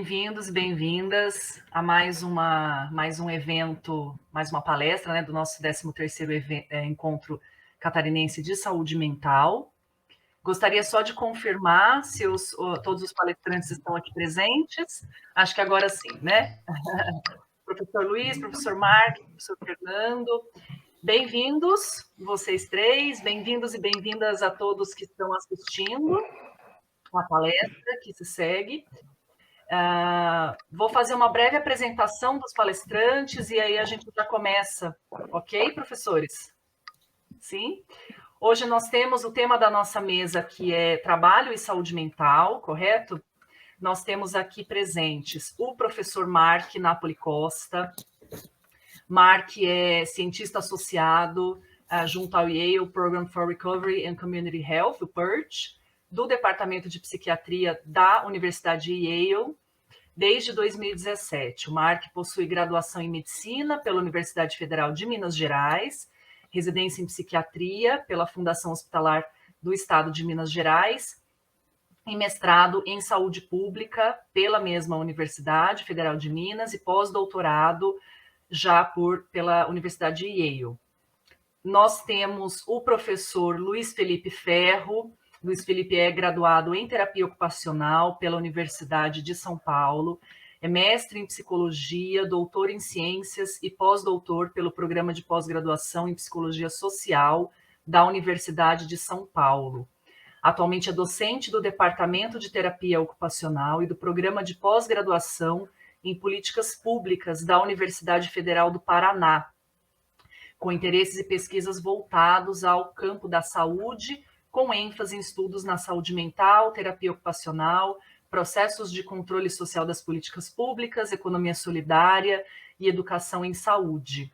bem-vindos e bem-vindas a mais um evento, mais uma palestra, né, do nosso 13º Encontro Catarinense de Saúde Mental. Gostaria só de confirmar se todos os palestrantes estão aqui presentes. Acho que agora sim, né? Professor Luiz, professor Mark, professor Fernando, bem-vindos, vocês três, bem-vindos e bem-vindas a todos que estão assistindo a palestra que se segue. Vou fazer uma breve apresentação dos palestrantes e aí a gente já começa, ok, professores? Sim? Hoje nós temos o tema da nossa mesa, que é trabalho e saúde mental, correto? Nós temos aqui presentes o professor Mark Napoli Costa. Mark é cientista associado junto ao Yale Program for Recovery and Community Health, o PERCH, do Departamento de Psiquiatria da Universidade de Yale, desde 2017. O Mark possui graduação em Medicina pela Universidade Federal de Minas Gerais, residência em Psiquiatria pela Fundação Hospitalar do Estado de Minas Gerais, e mestrado em Saúde Pública pela mesma Universidade Federal de Minas e pós-doutorado já pela Universidade de Yale. Nós temos o professor Luiz Felipe Ferro. Luiz Felipe é graduado em Terapia Ocupacional pela Universidade de São Paulo, é mestre em Psicologia, doutor em Ciências e pós-doutor pelo Programa de Pós-Graduação em Psicologia Social da Universidade de São Paulo. Atualmente é docente do Departamento de Terapia Ocupacional e do Programa de Pós-Graduação em Políticas Públicas da Universidade Federal do Paraná, com interesses e pesquisas voltados ao campo da saúde, com ênfase em estudos na saúde mental, terapia ocupacional, processos de controle social das políticas públicas, economia solidária e educação em saúde.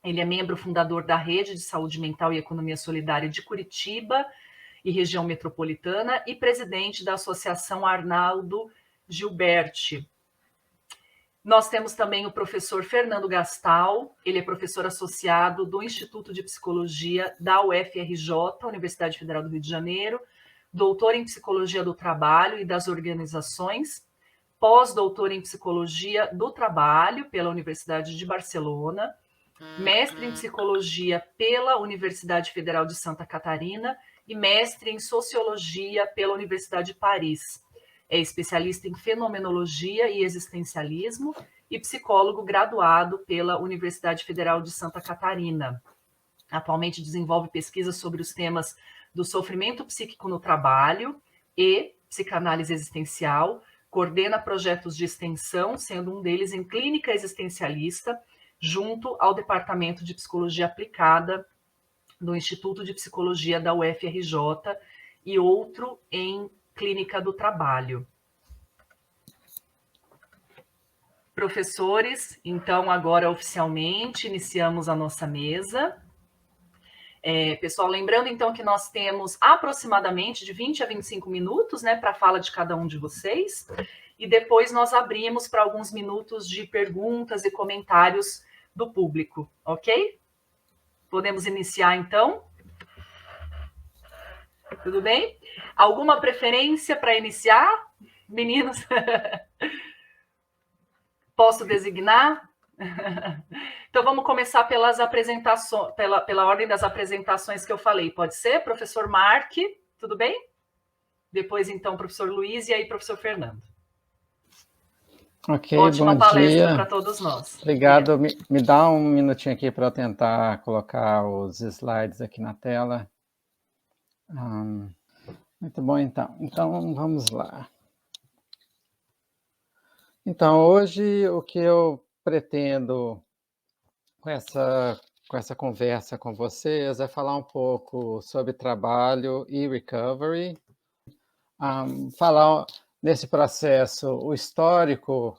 Ele é membro fundador da Rede de Saúde Mental e Economia Solidária de Curitiba e região metropolitana e presidente da Associação Arnaldo Gilberti. Nós temos também o professor Fernando Gastal, ele é professor associado do Instituto de Psicologia da UFRJ, Universidade Federal do Rio de Janeiro, doutor em Psicologia do Trabalho e das Organizações, pós-doutor em Psicologia do Trabalho pela Universidade de Barcelona, mestre em Psicologia pela Universidade Federal de Santa Catarina e mestre em Sociologia pela Universidade de Paris. É especialista em fenomenologia e existencialismo e psicólogo graduado pela Universidade Federal de Santa Catarina. Atualmente desenvolve pesquisas sobre os temas do sofrimento psíquico no trabalho e psicanálise existencial, coordena projetos de extensão, sendo um deles em clínica existencialista, junto ao Departamento de Psicologia Aplicada do Instituto de Psicologia da UFRJ e outro em Clínica do Trabalho. Professores, então agora oficialmente iniciamos a nossa mesa. Pessoal, lembrando então que nós temos aproximadamente de 20 a 25 minutos, né, para a fala de cada um de vocês, e depois nós abrimos para alguns minutos de perguntas e comentários do público, ok? Podemos iniciar então? Tudo bem? Alguma preferência para iniciar, meninos? Posso designar? Então vamos começar pelas apresentações, pela ordem das apresentações que eu falei. Pode ser? Professor Mark, tudo bem? Depois, então, professor Luiz e aí, professor Fernando. Ok, ótima bom palestra dia. para todos nós. Obrigado. Me dá um minutinho aqui para eu tentar colocar os slides aqui na tela. Muito bom, então. Então, vamos lá. Então, hoje o que eu pretendo com essa conversa com vocês é falar um pouco sobre trabalho e recovery, falar nesse processo o histórico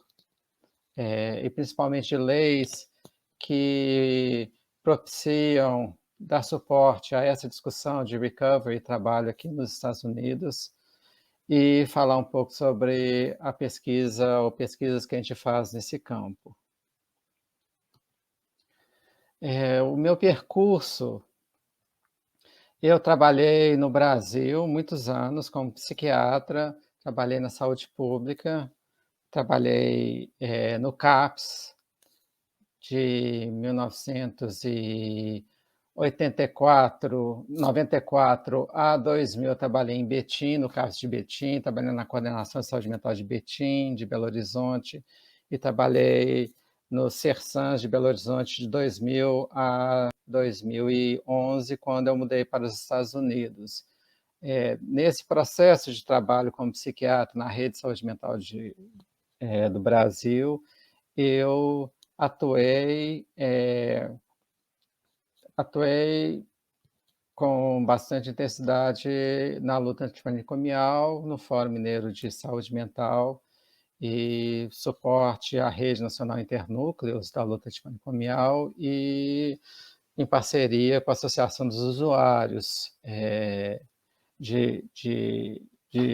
e principalmente leis que propiciam dar suporte a essa discussão de recovery e trabalho aqui nos Estados Unidos e falar um pouco sobre a pesquisa ou pesquisas que a gente faz nesse campo. O meu percurso, eu trabalhei no Brasil muitos anos como psiquiatra, trabalhei na saúde pública, trabalhei no CAPS de 1984, 94 a 2000, eu trabalhei em Betim, no CAPS de Betim, trabalhei na Coordenação de Saúde Mental de Betim, de Belo Horizonte, e trabalhei no CERSANS de Belo Horizonte de 2000 a 2011, quando eu mudei para os Estados Unidos. Nesse processo de trabalho como psiquiatra na Rede de Saúde Mental do Brasil, eu atuei com bastante intensidade na luta antimanicomial, no Fórum Mineiro de Saúde Mental e suporte à Rede Nacional Internúcleos da luta antimanicomial e em parceria com a Associação dos Usuários de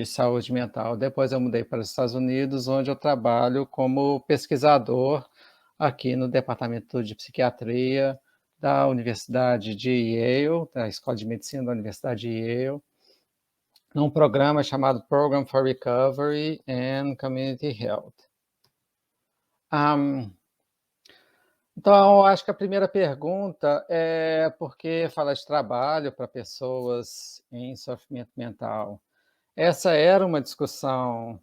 saúde mental. Depois eu mudei para os Estados Unidos, onde eu trabalho como pesquisador aqui no Departamento de Psiquiatria da Universidade de Yale, da Escola de Medicina da Universidade de Yale, num programa chamado Program for Recovery and Community Health. Então, acho que a primeira pergunta é por que falar de trabalho para pessoas em sofrimento mental? Essa era uma discussão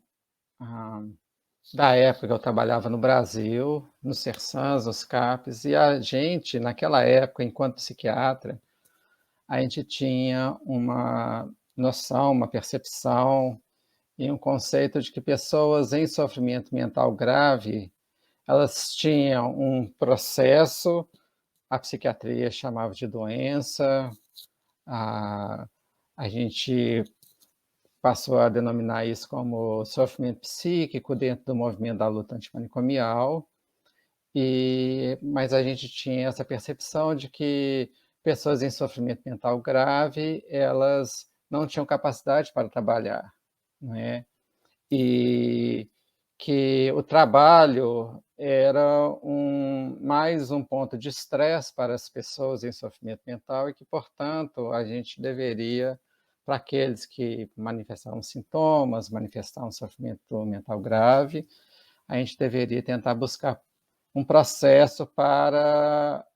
da época que eu trabalhava no Brasil, no CERSANS, nos CAPs, e a gente, naquela época, enquanto psiquiatra, a gente tinha uma noção, uma percepção e um conceito de que pessoas em sofrimento mental grave, elas tinham um processo, a psiquiatria chamava de doença, a gente passou a denominar isso como sofrimento psíquico dentro do movimento da luta antimanicomial, mas a gente tinha essa percepção de que pessoas em sofrimento mental grave, elas não tinham capacidade para trabalhar, não é? E que o trabalho era mais um ponto de estresse para as pessoas em sofrimento mental e que, portanto, a gente deveria, para aqueles que manifestavam sintomas, manifestavam sofrimento mental grave, a gente deveria tentar buscar um processo para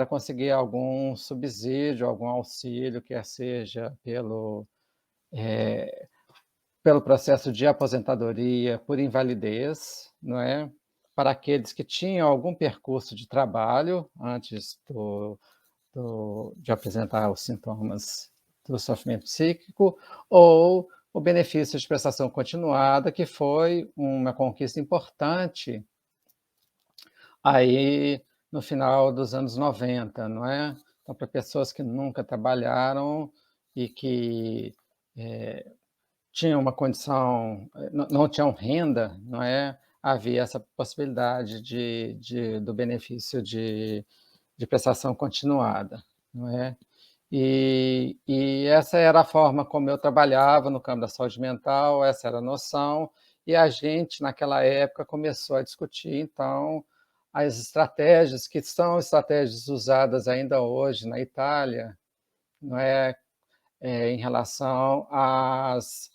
conseguir algum subsídio, algum auxílio, quer seja pelo processo de aposentadoria por invalidez, não é? Para aqueles que tinham algum percurso de trabalho antes de apresentar os sintomas do sofrimento psíquico, ou o benefício de prestação continuada, que foi uma conquista importante aí no final dos anos 90, não é? Então, para pessoas que nunca trabalharam e que tinham uma condição, não tinham renda, não é? Havia essa possibilidade do benefício de prestação continuada, não é? E essa era a forma como eu trabalhava no campo da saúde mental, essa era a noção, e a gente, naquela época, começou a discutir, então, as estratégias, que são estratégias usadas ainda hoje na Itália, não é? Em relação às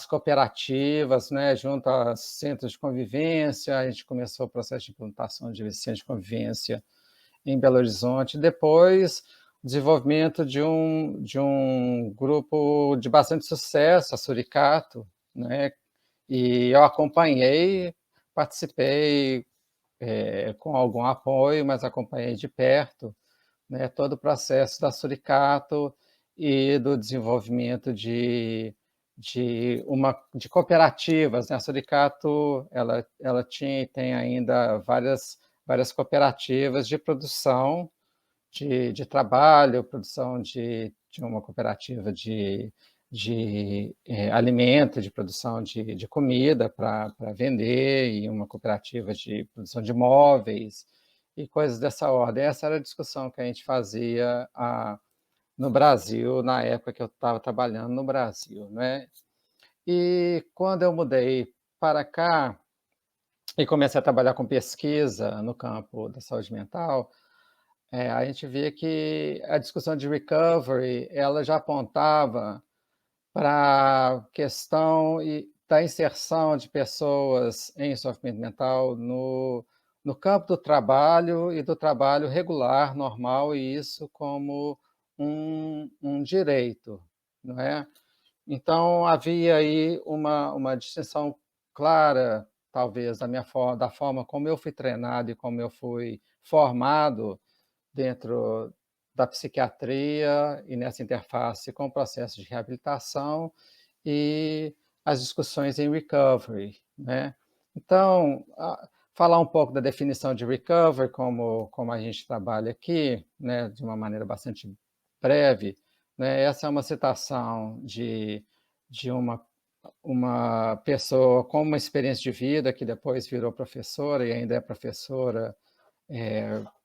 cooperativas, né? Junto aos centros de convivência, a gente começou o processo de implantação de centros de convivência em Belo Horizonte, depois desenvolvimento de um grupo de bastante sucesso, a Suricato, né? E eu acompanhei, participei com algum apoio, mas acompanhei de perto, né, todo o processo da Suricato e do desenvolvimento de cooperativas, né? A Suricato ela tinha e tem ainda várias cooperativas de produção de trabalho, produção de uma cooperativa de alimento, de produção de comida para vender, e uma cooperativa de produção de móveis e coisas dessa ordem. Essa era a discussão que a gente fazia no Brasil, na época que eu estava trabalhando no Brasil, né? E quando eu mudei para cá e comecei a trabalhar com pesquisa no campo da saúde mental, a gente via que a discussão de recovery, ela já apontava para questão da inserção de pessoas em sofrimento mental no campo do trabalho e do trabalho regular, normal, e isso como um direito, não é? Então, havia aí uma distinção clara, talvez, da forma como eu fui treinado e como eu fui formado dentro da psiquiatria e nessa interface com o processo de reabilitação e as discussões em recovery, né? Então, falar um pouco da definição de recovery, como a gente trabalha aqui, né, de uma maneira bastante breve, né? Essa é uma citação de uma pessoa com uma experiência de vida que depois virou professora e ainda é professora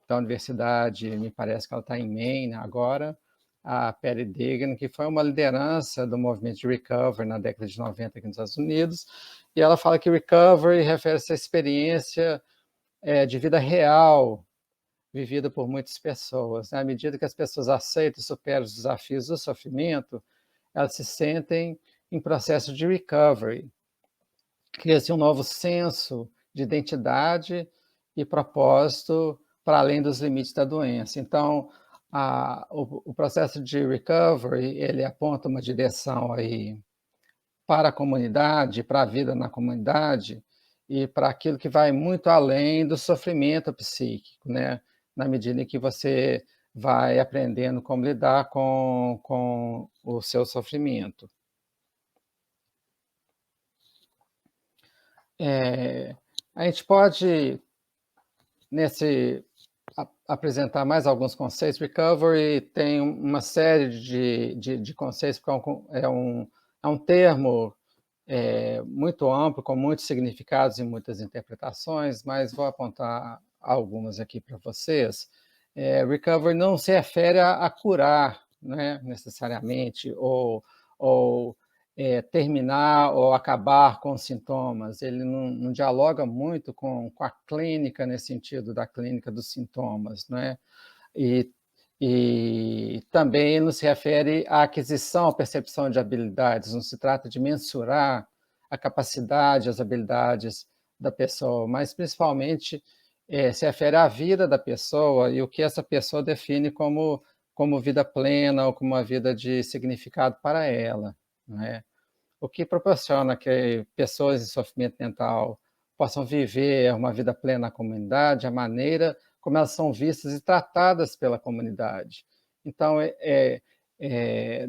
da universidade, me parece que ela está em Maine agora, a Patty Deegan, que foi uma liderança do movimento de recovery na década de 90 aqui nos Estados Unidos, e ela fala que recovery refere-se à experiência de vida real vivida por muitas pessoas. À medida que as pessoas aceitam e superam os desafios do sofrimento, elas se sentem em processo de recovery. Cria-se um novo senso de identidade e propósito para além dos limites da doença. Então, o processo de recovery, ele aponta uma direção aí para a comunidade, para a vida na comunidade e para aquilo que vai muito além do sofrimento psíquico, né? Na medida em que você vai aprendendo como lidar com o seu sofrimento. A gente pode, apresentar mais alguns conceitos. Recovery tem uma série de conceitos, porque é um termo muito amplo, com muitos significados e muitas interpretações, mas vou apontar algumas aqui para vocês. Recovery não se refere a curar, né, necessariamente, ou terminar ou acabar com os sintomas. Ele não dialoga muito com a clínica, nesse sentido da clínica dos sintomas, né? E, e também não se refere à aquisição, à percepção de habilidades, não se trata de mensurar a capacidade, as habilidades da pessoa, mas principalmente se refere à vida da pessoa e o que essa pessoa define como vida plena ou como uma vida de significado para ela, não é? O que proporciona que pessoas em sofrimento mental possam viver uma vida plena na comunidade, a maneira como elas são vistas e tratadas pela comunidade. Então,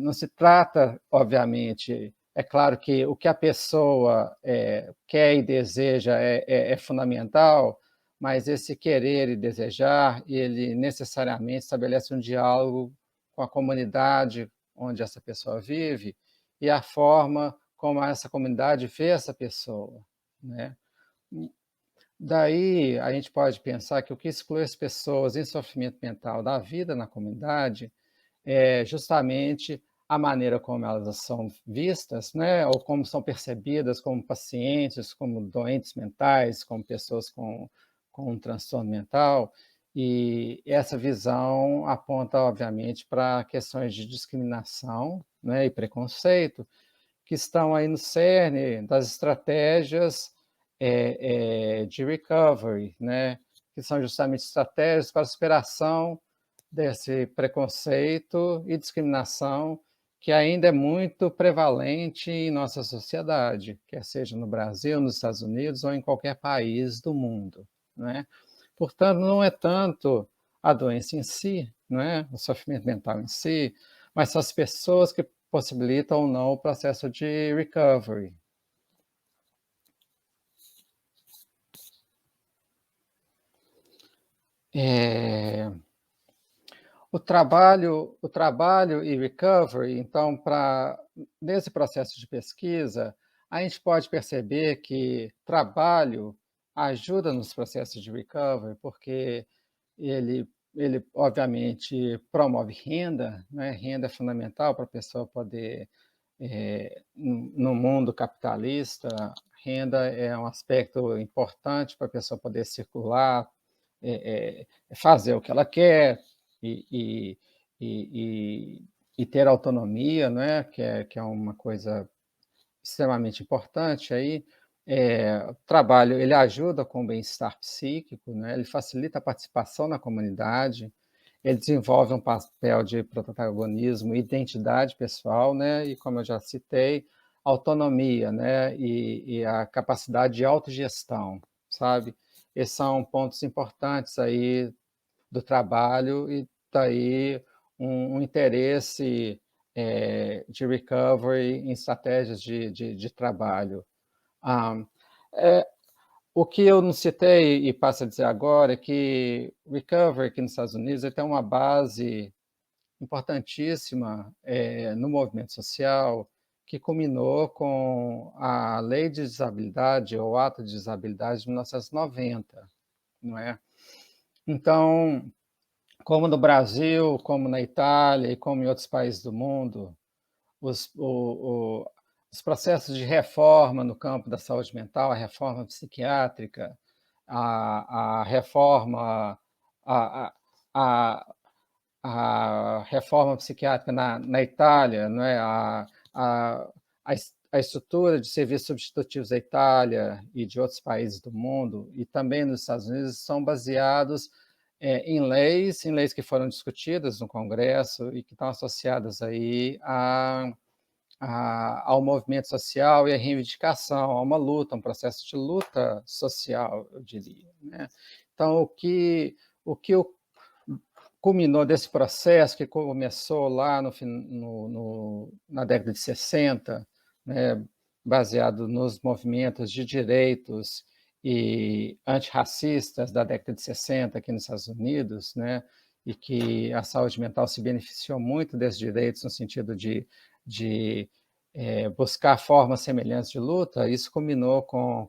não se trata, obviamente, é claro que o que a pessoa quer e deseja é fundamental, mas esse querer e desejar, ele necessariamente estabelece um diálogo com a comunidade onde essa pessoa vive, e a forma como essa comunidade vê essa pessoa, né? Daí a gente pode pensar que o que exclui as pessoas em sofrimento mental da vida na comunidade é justamente a maneira como elas são vistas, né? Ou como são percebidas como pacientes, como doentes mentais, como pessoas com um transtorno mental. E essa visão aponta, obviamente, para questões de discriminação, né, e preconceito, que estão aí no cerne das estratégias de recovery, né? Que são justamente estratégias para a superação desse preconceito e discriminação que ainda é muito prevalente em nossa sociedade, quer seja no Brasil, nos Estados Unidos ou em qualquer país do mundo, né? Portanto, não é tanto a doença em si, né? O sofrimento mental em si, mas são as pessoas que possibilitam ou não o processo de recovery. O trabalho e recovery, então, nesse processo de pesquisa, a gente pode perceber que trabalho ajuda nos processos de recovery, porque ele obviamente promove renda, né? Renda é fundamental para a pessoa poder, no mundo capitalista, renda é um aspecto importante para a pessoa poder circular, fazer o que ela quer e, e, e, e ter autonomia, não é? Que é uma coisa extremamente importante aí, o trabalho ele ajuda com o bem-estar psíquico, né, ele facilita a participação na comunidade, ele desenvolve um papel de protagonismo, identidade pessoal, né, e como eu já citei, autonomia, né, e a capacidade de autogestão, sabe? Esses são pontos importantes aí do trabalho e daí um interesse de recovery em estratégias de trabalho. Ah, é, o que eu não citei e passo a dizer agora é que recovery aqui nos Estados Unidos ele tem uma base importantíssima no movimento social que culminou com a Lei de Desabilidade, ou Ato de Desabilidade de 1990, não é? Então, como no Brasil, como na Itália e como em outros países do mundo, os, o, o, os processos de reforma no campo da saúde mental, a reforma psiquiátrica, a reforma, a, a, a reforma psiquiátrica na Itália, não é? A, a estrutura de serviços substitutivos da Itália e de outros países do mundo, e também nos Estados Unidos, são baseados em leis que foram discutidas no Congresso e que estão associadas aí ao movimento social e à reivindicação, a uma luta, um processo de luta social, eu diria. Né? Então, o que culminou desse processo, que começou lá na década de 60, né, baseado nos movimentos de direitos e antirracistas da década de 60 aqui nos Estados Unidos, né, e que a saúde mental se beneficiou muito desses direitos no sentido de buscar formas semelhantes de luta. Isso culminou com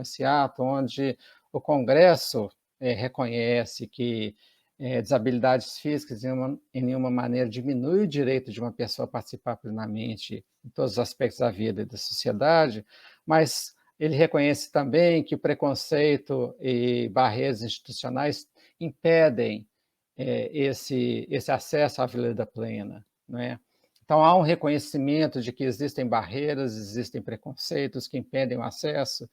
esse ato, onde o Congresso reconhece que desabilidades físicas em nenhuma maneira diminui o direito de uma pessoa participar plenamente em todos os aspectos da vida e da sociedade, mas ele reconhece também que o preconceito e barreiras institucionais impedem esse acesso à vida plena, não é? Então, há um reconhecimento de que existem barreiras, existem preconceitos que impedem o acesso,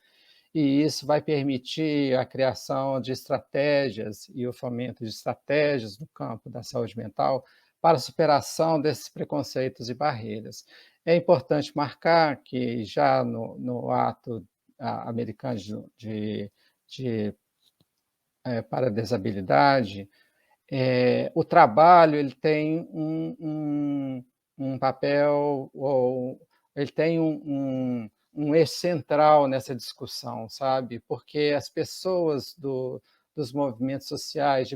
e isso vai permitir a criação de estratégias e o fomento de estratégias no campo da saúde mental para a superação desses preconceitos e barreiras. É importante marcar que já no ato americano de para a desabilidade, o trabalho ele tem um papel, ou ele tem um eixo central nessa discussão, sabe? Porque as pessoas dos movimentos sociais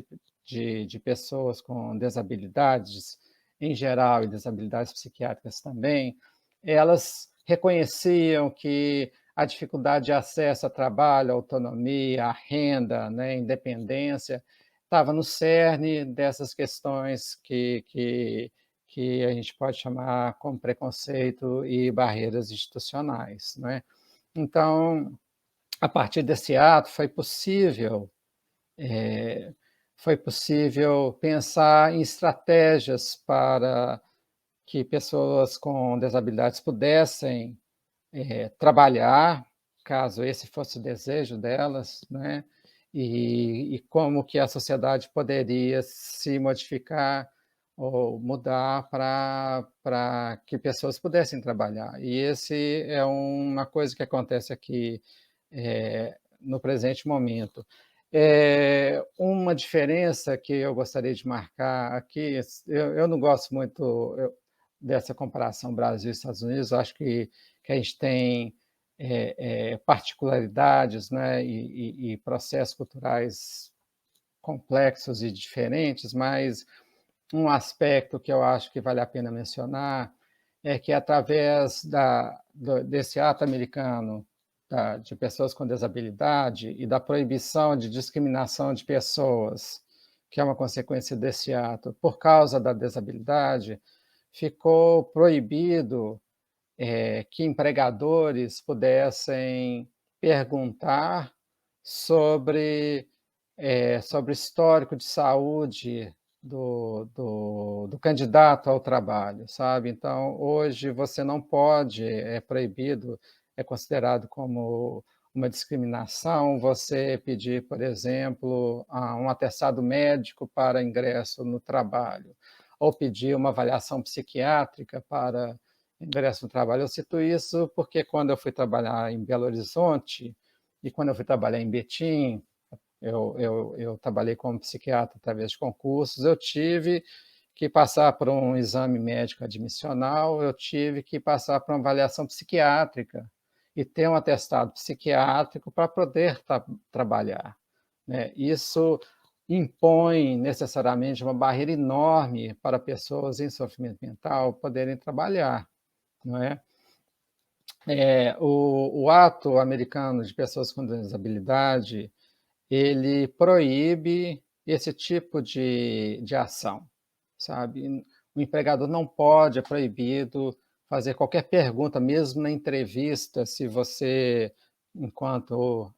de pessoas com desabilidades em geral e desabilidades psiquiátricas também, elas reconheciam que a dificuldade de acesso a trabalho, a autonomia, a renda, né, independência, estava no cerne dessas questões que a gente pode chamar como preconceito e barreiras institucionais. Não é? Então, a partir desse ato, foi possível pensar em estratégias para que pessoas com desabilidades pudessem trabalhar, caso esse fosse o desejo delas, né? E como que a sociedade poderia se modificar ou mudar para que pessoas pudessem trabalhar. E esse é uma coisa que acontece aqui no presente momento. Uma diferença que eu gostaria de marcar aqui, eu não gosto muito dessa comparação Brasil e Estados Unidos, acho que a gente tem particularidades, né, e processos culturais complexos e diferentes, mas um aspecto que eu acho que vale a pena mencionar é que, através desse ato americano de pessoas com desabilidade e da proibição de discriminação de pessoas, que é uma consequência desse ato, por causa da desabilidade, ficou proibido que empregadores pudessem perguntar sobre histórico de saúde do candidato ao trabalho, sabe? Então, hoje você não pode, é proibido, é considerado como uma discriminação você pedir, por exemplo, um atestado médico para ingresso no trabalho, ou pedir uma avaliação psiquiátrica para ingresso no trabalho. Eu cito isso porque quando eu fui trabalhar em Belo Horizonte e quando eu fui trabalhar em Betim, eu trabalhei como psiquiatra através de concursos, eu tive que passar por um exame médico admissional, eu tive que passar por uma avaliação psiquiátrica e ter um atestado psiquiátrico para poder trabalhar, né? Isso impõe necessariamente uma barreira enorme para pessoas em sofrimento mental poderem trabalhar, não é? O ato americano de pessoas com disabilidade, ele proíbe esse tipo de ação, sabe? O empregador não pode, é proibido fazer qualquer pergunta, mesmo na entrevista, se você, enquanto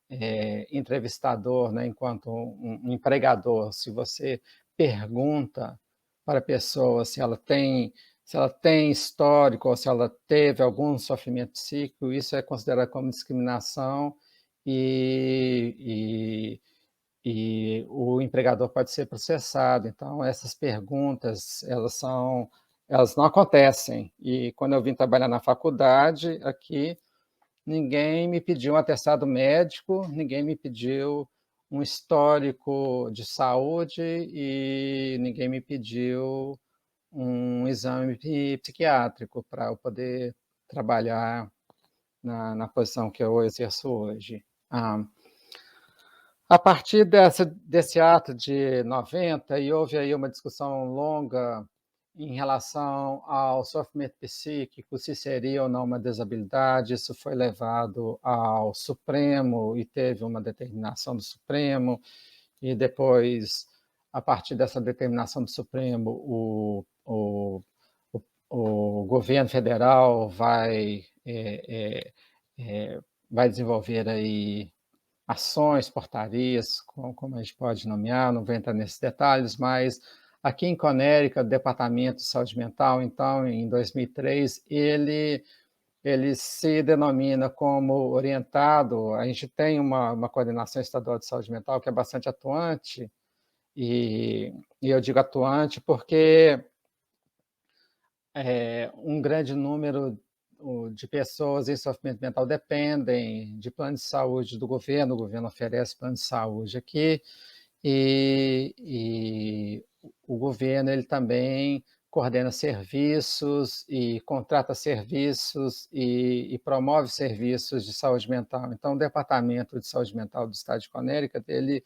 entrevistador, né, enquanto um empregador, se você pergunta para a pessoa se ela tem histórico ou se ela teve algum sofrimento psíquico, isso é considerado como discriminação e, e o empregador pode ser processado. Então, essas perguntas, elas não acontecem. E quando eu vim trabalhar na faculdade, aqui, ninguém me pediu um atestado médico, ninguém me pediu um histórico de saúde e ninguém me pediu um exame psiquiátrico para eu poder trabalhar na posição que eu exerço hoje. A partir desse ato de 90, e houve aí uma discussão longa em relação ao sofrimento psíquico, se seria ou não uma desabilidade, isso foi levado ao Supremo e teve uma determinação do Supremo, e depois, a partir dessa determinação do Supremo, o governo federal vai desenvolver aí ações, portarias, como a gente pode nomear, não vou entrar nesses detalhes, mas aqui em Conérica, o Departamento de Saúde Mental, então, em 2003, ele se denomina como orientado. A gente tem uma coordenação estadual de saúde mental que é bastante atuante, e eu digo atuante porque um grande número de pessoas em sofrimento mental dependem de plano de saúde do governo, o governo oferece plano de saúde aqui, e o governo ele também coordena serviços e contrata serviços e promove serviços de saúde mental. Então, o Departamento de Saúde Mental do Estado de Connecticut, ele,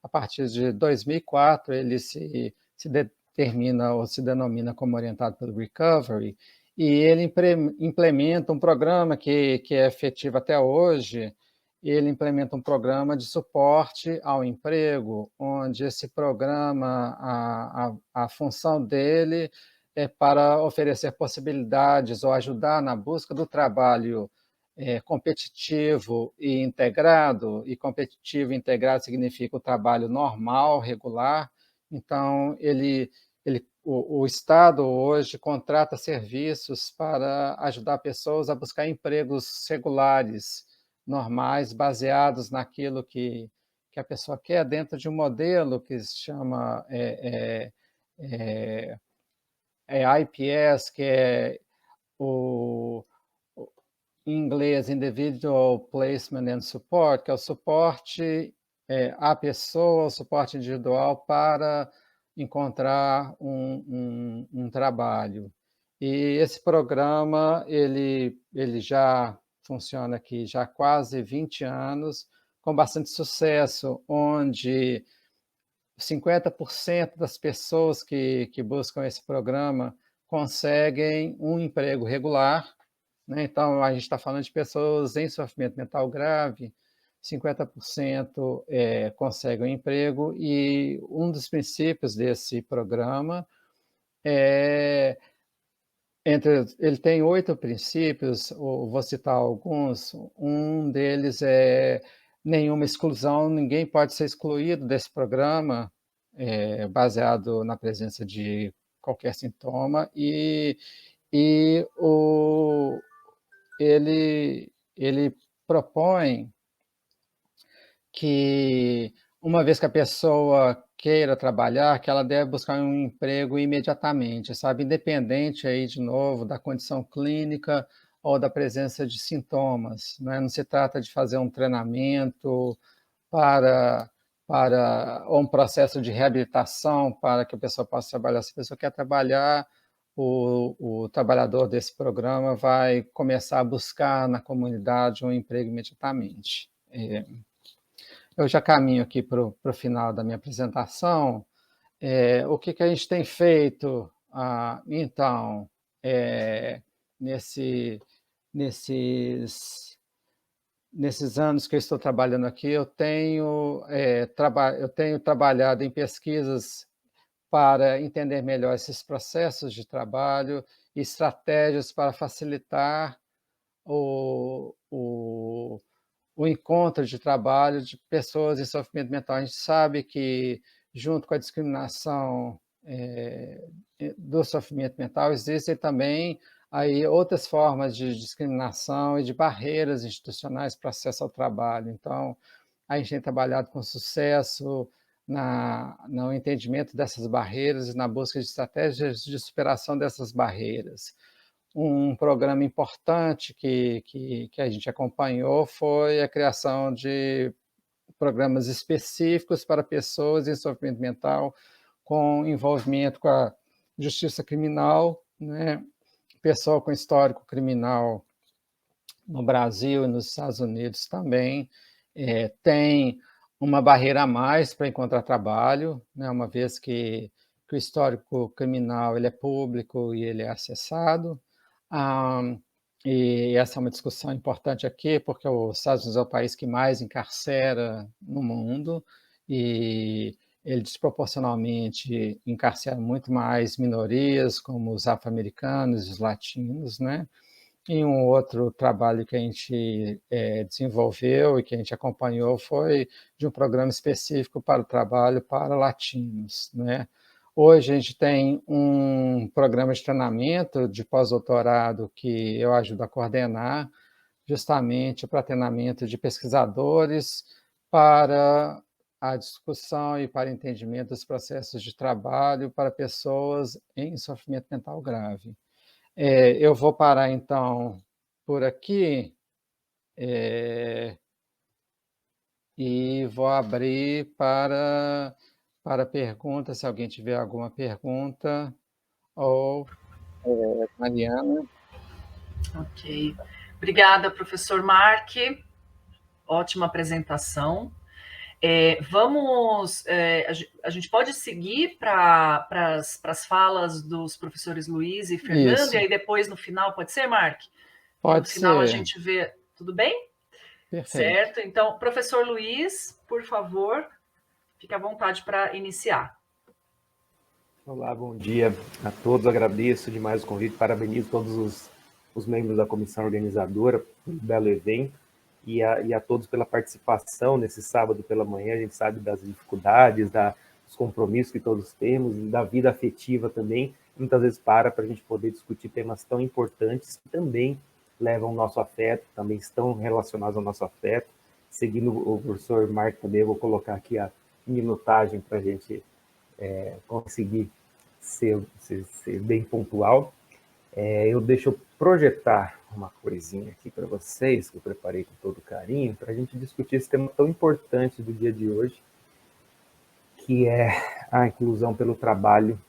a partir de 2004, ele se determina ou se denomina como orientado pelo Recovery, e ele implementa um programa que é efetivo até hoje. Ele implementa um programa de suporte ao emprego, onde esse programa, a função dele é para oferecer possibilidades ou ajudar na busca do trabalho competitivo e integrado, e competitivo e integrado significa o trabalho normal, regular. Então, o Estado hoje contrata serviços para ajudar pessoas a buscar empregos regulares, normais, baseados naquilo que a pessoa quer, dentro de um modelo que se chama IPS, que é o, em inglês, Individual Placement and Support, que é o suporte à pessoa, o suporte individual para encontrar um trabalho. E esse programa, ele já funciona aqui já há quase 20 anos, com bastante sucesso, onde 50% das pessoas que buscam esse programa conseguem um emprego regular, né? Então, a gente está falando de pessoas em sofrimento mental grave, 50% conseguem um emprego, e um dos princípios desse programa ele tem 8 princípios, vou citar alguns. Um deles é nenhuma exclusão, ninguém pode ser excluído desse programa, baseado na presença de qualquer sintoma, e ele propõe que, uma vez que a pessoa queira trabalhar, que ela deve buscar um emprego imediatamente, sabe? Independente aí, de novo, da condição clínica ou da presença de sintomas, né? Não se trata de fazer um treinamento para, ou um processo de reabilitação para que a pessoa possa trabalhar. Se a pessoa quer trabalhar, o trabalhador desse programa vai começar a buscar na comunidade um emprego imediatamente. Eu já caminho aqui para o final da minha apresentação. O que a gente tem feito, então, nesse, nesses, nesses anos que eu estou trabalhando aqui, eu tenho trabalhado em pesquisas para entender melhor esses processos de trabalho e estratégias para facilitar o encontro de trabalho de pessoas em sofrimento mental. A gente sabe que, junto com a discriminação do sofrimento mental, existem também aí outras formas de discriminação e de barreiras institucionais para acesso ao trabalho. Então, a gente tem trabalhado com sucesso no entendimento dessas barreiras e na busca de estratégias de superação dessas barreiras. Um programa importante que a gente acompanhou foi a criação de programas específicos para pessoas em sofrimento mental com envolvimento com a justiça criminal, né? Pessoa com histórico criminal no Brasil e nos Estados Unidos também tem uma barreira a mais para encontrar trabalho, né? Uma vez que o histórico criminal ele é público e ele é acessado. E essa é uma discussão importante aqui, porque os Estados Unidos é o país que mais encarcera no mundo, e ele desproporcionalmente encarcera muito mais minorias, como os afro-americanos e os latinos, né? E um outro trabalho que a gente desenvolveu e que a gente acompanhou foi de um programa específico para o trabalho para latinos, né? Hoje a gente tem um programa de treinamento de pós-doutorado que eu ajudo a coordenar, justamente para treinamento de pesquisadores para a discussão e para entendimento dos processos de trabalho para pessoas em sofrimento mental grave. Eu vou parar, então, por aqui, e vou abrir para perguntas, se alguém tiver alguma pergunta, ou Mariana. Ok. Obrigada, professor Mark. Ótima apresentação. A gente pode seguir para as falas dos professores Luiz e Fernando, Isso. e aí depois, no final, pode ser, Mark? Pode no final ser. a gente vê. Tudo bem? Perfeito. Certo. Então, professor Luiz, por favor, fique à vontade para iniciar. Olá, bom dia a todos. Agradeço demais o convite, parabenizo todos os membros da comissão organizadora pelo belo evento e a todos pela participação nesse sábado pela manhã. A gente sabe das dificuldades, dos compromissos que todos temos, e da vida afetiva também. Muitas vezes para a gente poder discutir temas tão importantes que também levam o nosso afeto, também estão relacionados ao nosso afeto. Seguindo o professor Marco também, eu vou colocar aqui a minutagem para a gente conseguir ser bem pontual. Eu deixo eu projetar uma coisinha aqui para vocês, que eu preparei com todo carinho, para a gente discutir esse tema tão importante do dia de hoje, que é a inclusão pelo trabalho.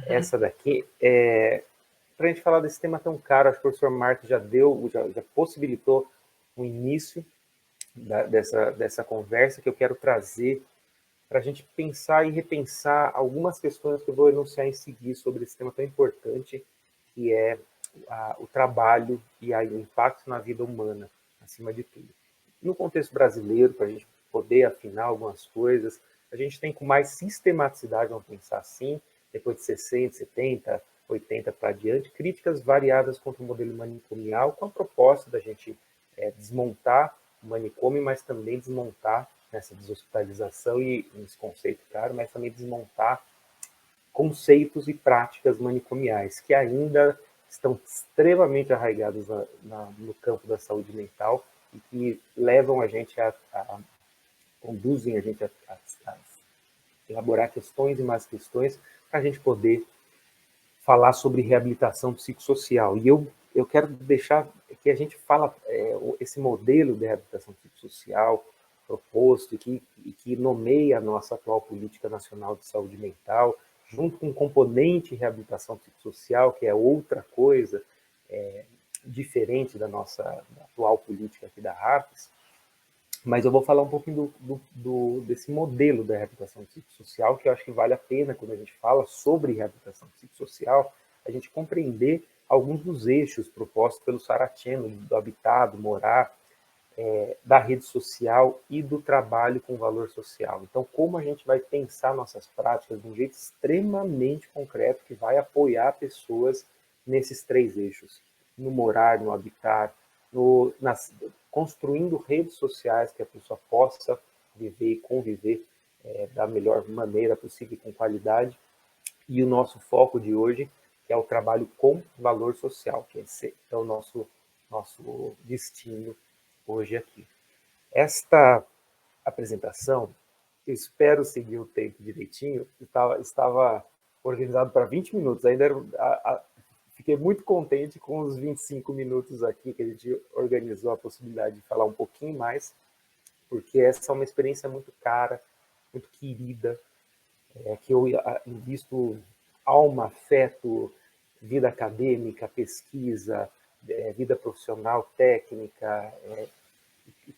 Essa daqui, para a gente falar desse tema tão caro, acho que o professor Marcos já possibilitou o início dessa conversa, que eu quero trazer para a gente pensar e repensar algumas questões que eu vou enunciar em seguir sobre esse tema tão importante, que é o trabalho e o impacto na vida humana, acima de tudo. No contexto brasileiro, para a gente poder afinar algumas coisas, a gente tem com mais sistematicidade, vamos pensar assim, depois de 60, 70, 80 para adiante, críticas variadas contra o modelo manicomial, com a proposta da gente desmontar o manicômio, mas também desmontar nessa deshospitalização e nesse conceito caro, mas também desmontar conceitos e práticas manicomiais que ainda estão extremamente arraigados no campo da saúde mental e que levam a gente conduzem a gente a elaborar questões e mais questões para a gente poder falar sobre reabilitação psicossocial. E eu quero deixar que a gente fala esse modelo de reabilitação psicossocial proposto e que nomeia a nossa atual política nacional de saúde mental, junto com um componente reabilitação psicossocial, que é outra coisa diferente da nossa atual política aqui da RAPS. Mas eu vou falar um pouquinho desse modelo da reabilitação psicossocial, que eu acho que vale a pena, quando a gente fala sobre reabilitação psicossocial, a gente compreender alguns dos eixos propostos pelo Saraceno, do habitar, do morar, da rede social e do trabalho com valor social. Então, como a gente vai pensar nossas práticas de um jeito extremamente concreto, que vai apoiar pessoas nesses 3 eixos, no morar, no habitar, construindo redes sociais que a pessoa possa viver e conviver da melhor maneira possível, com qualidade. E o nosso foco de hoje, que é o trabalho com valor social, que é o nosso destino hoje aqui. Esta apresentação, eu espero seguir o tempo direitinho, estava organizado para 20 minutos, ainda fiquei muito contente com os 25 minutos aqui, que a gente organizou a possibilidade de falar um pouquinho mais, porque essa é uma experiência muito cara, muito querida, que eu invisto alma, afeto, vida acadêmica, pesquisa, vida profissional, técnica,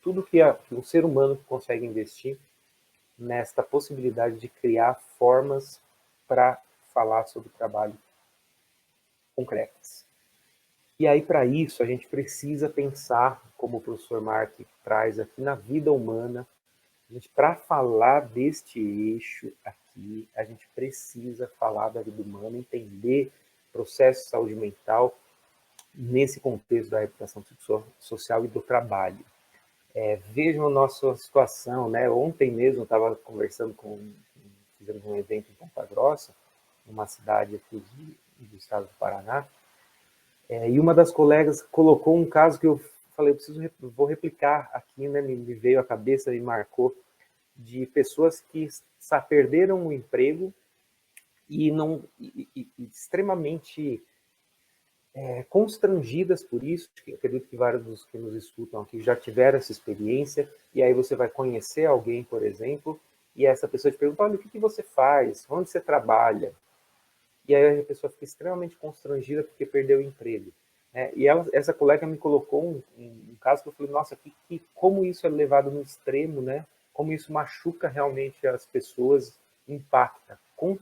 tudo que um ser humano consegue investir nesta possibilidade de criar formas para falar sobre trabalho concretas. E aí, para isso, a gente precisa pensar, como o professor Mark traz aqui, na vida humana. Para falar deste eixo aqui, a gente precisa falar da vida humana, entender processo de saúde mental nesse contexto da reabilitação psicossocial e do trabalho. Vejam a nossa situação, né? Ontem mesmo eu estava conversando fizemos um evento em Ponta Grossa, numa cidade aqui do estado do Paraná, e uma das colegas colocou um caso que eu falei, vou replicar aqui, né? Me veio à cabeça e marcou, de pessoas que perderam o emprego e extremamente constrangidas por isso. Eu acredito que vários dos que nos escutam aqui já tiveram essa experiência, e aí você vai conhecer alguém, por exemplo, e essa pessoa te pergunta, olha, o que você faz? Onde você trabalha? E aí a pessoa fica extremamente constrangida porque perdeu o emprego. E essa colega me colocou um caso que eu falei, nossa, como isso é levado no extremo, né? Como isso machuca realmente as pessoas, impacta com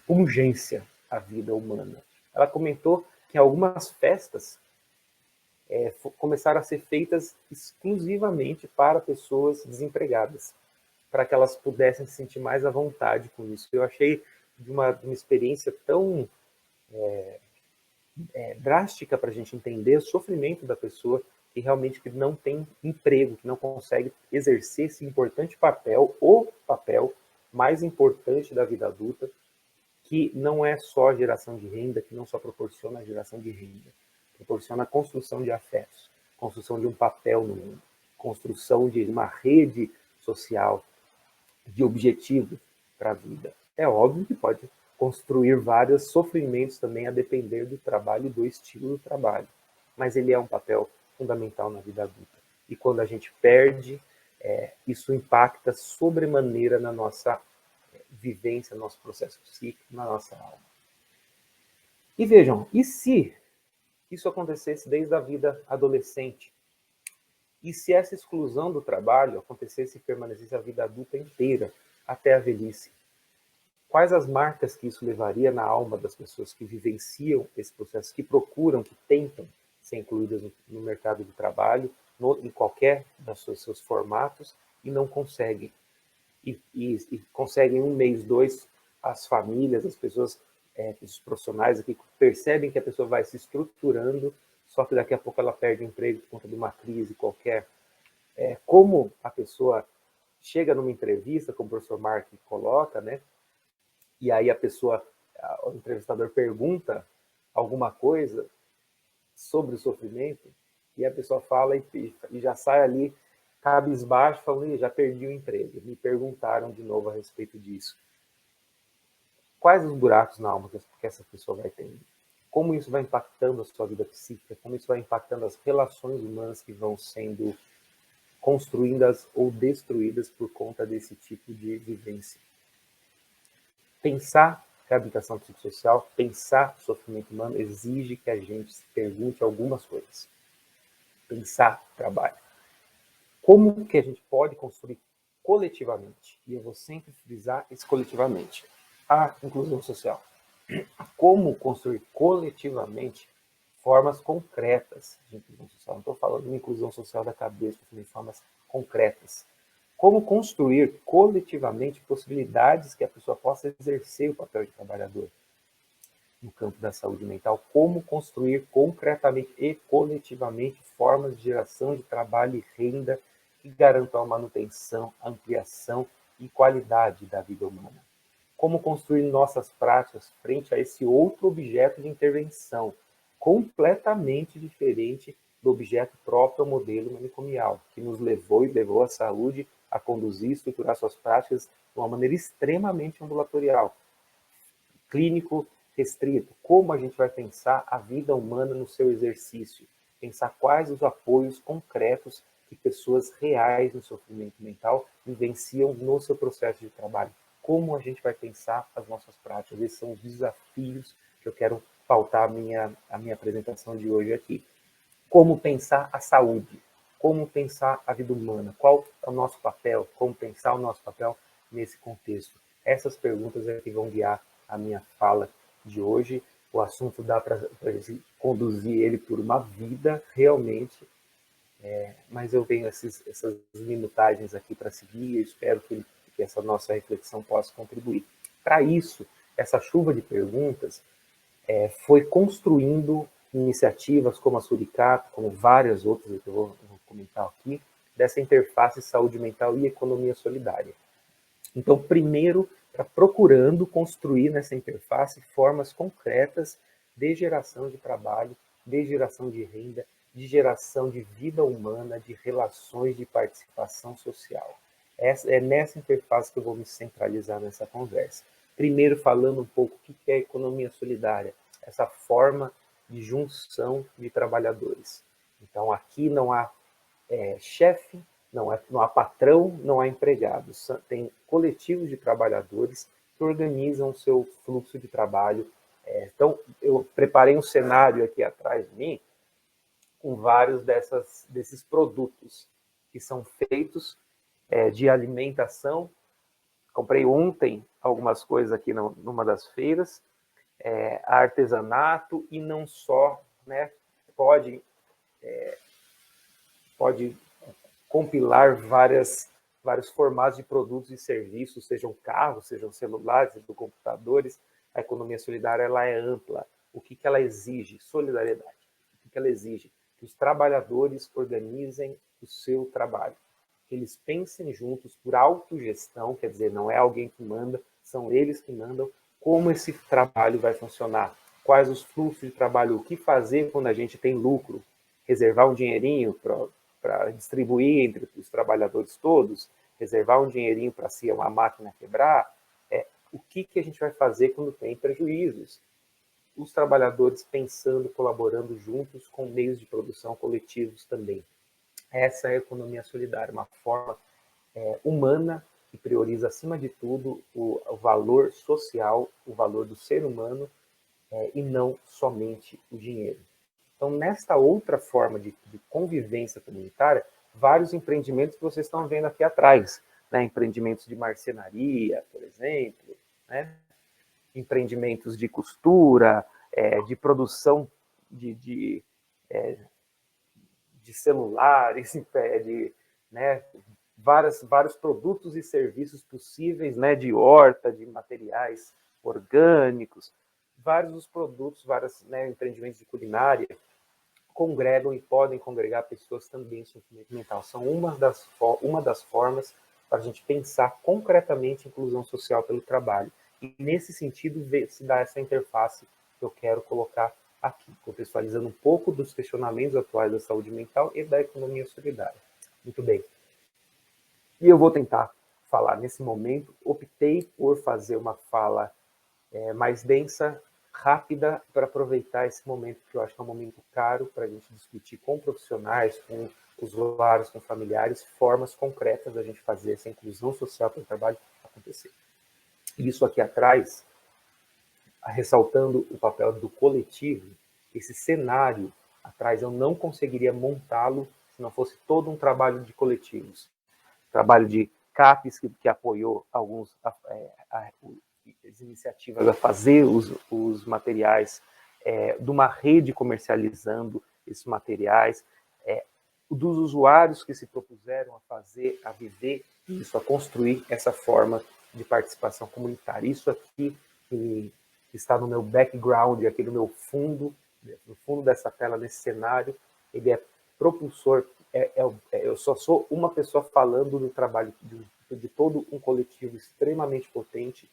urgência a vida humana. Ela comentou que algumas festas começaram a ser feitas exclusivamente para pessoas desempregadas, para que elas pudessem se sentir mais à vontade com isso. Eu achei de uma experiência tão drástica para a gente entender o sofrimento da pessoa que realmente não tem emprego, que não consegue exercer esse importante papel, o papel mais importante da vida adulta, que não é só geração de renda, que não só proporciona a geração de renda, proporciona a construção de afetos, construção de um papel no mundo, construção de uma rede social, de objetivo para a vida. É óbvio que pode construir vários sofrimentos também a depender do trabalho e do estilo do trabalho, mas ele é um papel fundamental na vida adulta. E quando a gente perde, isso impacta sobremaneira na nossa vivência, no nosso processo psíquico, na nossa alma. E vejam, e se isso acontecesse desde a vida adolescente? E se essa exclusão do trabalho acontecesse e permanecesse a vida adulta inteira, até a velhice? Quais as marcas que isso levaria na alma das pessoas que vivenciam esse processo, que procuram, que tentam ser incluídas no mercado de trabalho, em qualquer dos seus formatos, e não conseguem? E conseguem 1 mês, 2, as famílias, as pessoas, os profissionais aqui percebem que a pessoa vai se estruturando, só que daqui a pouco ela perde o emprego por conta de uma crise qualquer, como a pessoa chega numa entrevista, como o professor Mark coloca, né? E aí o entrevistador pergunta alguma coisa sobre o sofrimento, e a pessoa fala e já sai ali cabisbaixo, falando, já perdi o emprego. Me perguntaram de novo a respeito disso. Quais os buracos na alma que essa pessoa vai tendo? Como isso vai impactando a sua vida psíquica? Como isso vai impactando as relações humanas que vão sendo construídas ou destruídas por conta desse tipo de vivência? Pensar reabilitação psicossocial, pensar sofrimento humano, exige que a gente se pergunte algumas coisas. Pensar trabalho. Como que a gente pode construir coletivamente? E eu vou sempre frisar esse coletivamente. A inclusão social. Como construir coletivamente formas concretas de inclusão social. Não estou falando de inclusão social da cabeça, estou falando de formas concretas. Como construir coletivamente possibilidades que a pessoa possa exercer o papel de trabalhador no campo da saúde mental. Como construir concretamente e coletivamente formas de geração de trabalho e renda que garantam a manutenção, ampliação e qualidade da vida humana. Como construir nossas práticas frente a esse outro objeto de intervenção, completamente diferente do objeto próprio ao modelo manicomial, que nos levou e levou à saúde a conduzir e estruturar suas práticas de uma maneira extremamente ambulatorial, clínico, restrito. Como a gente vai pensar a vida humana no seu exercício? Pensar quais os apoios concretos que pessoas reais no sofrimento mental vivenciam no seu processo de trabalho. Como a gente vai pensar as nossas práticas? Esses são os desafios que eu quero pautar a minha apresentação de hoje aqui. Como pensar a saúde? Como pensar a vida humana? Qual é o nosso papel? Como pensar o nosso papel nesse contexto? Essas perguntas é que vão guiar a minha fala de hoje. O assunto dá para conduzir ele por uma vida, realmente, mas eu venho essas minutagens aqui para seguir e espero que essa nossa reflexão possa contribuir. Para isso, essa chuva de perguntas foi construindo iniciativas como a Suricato, como várias outras que eu vou comentar aqui, dessa interface saúde mental e economia solidária. Então, primeiro, procurando construir nessa interface formas concretas de geração de trabalho, de geração de renda, de geração de vida humana, de relações de participação social. É nessa interface que eu vou me centralizar nessa conversa. Primeiro, falando um pouco o que é a economia solidária, essa forma de junção de trabalhadores. Então, aqui não há chefe, não há patrão, não há empregados. Tem coletivos de trabalhadores que organizam o seu fluxo de trabalho. Então, eu preparei um cenário aqui atrás de mim com vários desses produtos que são feitos de alimentação. Comprei ontem algumas coisas aqui numa das feiras, artesanato e não só, né? Pode compilar vários formatos de produtos e serviços, sejam carros, sejam celulares, sejam computadores. A economia solidária ela é ampla. O que ela exige? Solidariedade. O que ela exige? Que os trabalhadores organizem o seu trabalho. Que eles pensem juntos por autogestão, quer dizer, não é alguém que manda, são eles que mandam, como esse trabalho vai funcionar, quais os fluxos de trabalho, o que fazer quando a gente tem lucro, reservar um dinheirinho para distribuir entre os trabalhadores todos, reservar um dinheirinho para se uma máquina quebrar, o que a gente vai fazer quando tem prejuízos? Os trabalhadores pensando, colaborando juntos com meios de produção coletivos também. Essa é a economia solidária, uma forma humana que prioriza, acima de tudo, o valor social, o valor do ser humano, e não somente o dinheiro. Então, nesta outra forma de convivência comunitária, vários empreendimentos que vocês estão vendo aqui atrás, né? Empreendimentos de marcenaria, por exemplo, né? Empreendimentos de costura, de produção de celulares, né? Vários produtos e serviços possíveis, né? De horta, de materiais orgânicos, vários dos produtos, vários, né, empreendimentos de culinária, congregam e podem congregar pessoas também em sofrimento mental. São uma das formas para a gente pensar concretamente inclusão social pelo trabalho. E, nesse sentido, se dá essa interface que eu quero colocar aqui, contextualizando um pouco dos questionamentos atuais da saúde mental e da economia solidária. Muito bem. E eu vou tentar falar nesse momento. Optei por fazer uma fala mais densa, rápida, para aproveitar esse momento, que eu acho que é um momento caro para a gente discutir com profissionais, com usuários, com familiares, formas concretas da gente fazer essa inclusão social para o trabalho acontecer. Isso aqui atrás, ressaltando o papel do coletivo, esse cenário atrás eu não conseguiria montá-lo se não fosse todo um trabalho de coletivos. Trabalho de CAPES, que apoiou as iniciativas a fazer os materiais, de uma rede comercializando esses materiais, dos usuários que se propuseram a fazer, a viver isso, a construir essa forma de participação comunitária. Isso aqui que está no meu background, aqui no meu fundo, no fundo dessa tela, nesse cenário, ele é propulsor. Eu só sou uma pessoa falando do trabalho de todo um coletivo extremamente potente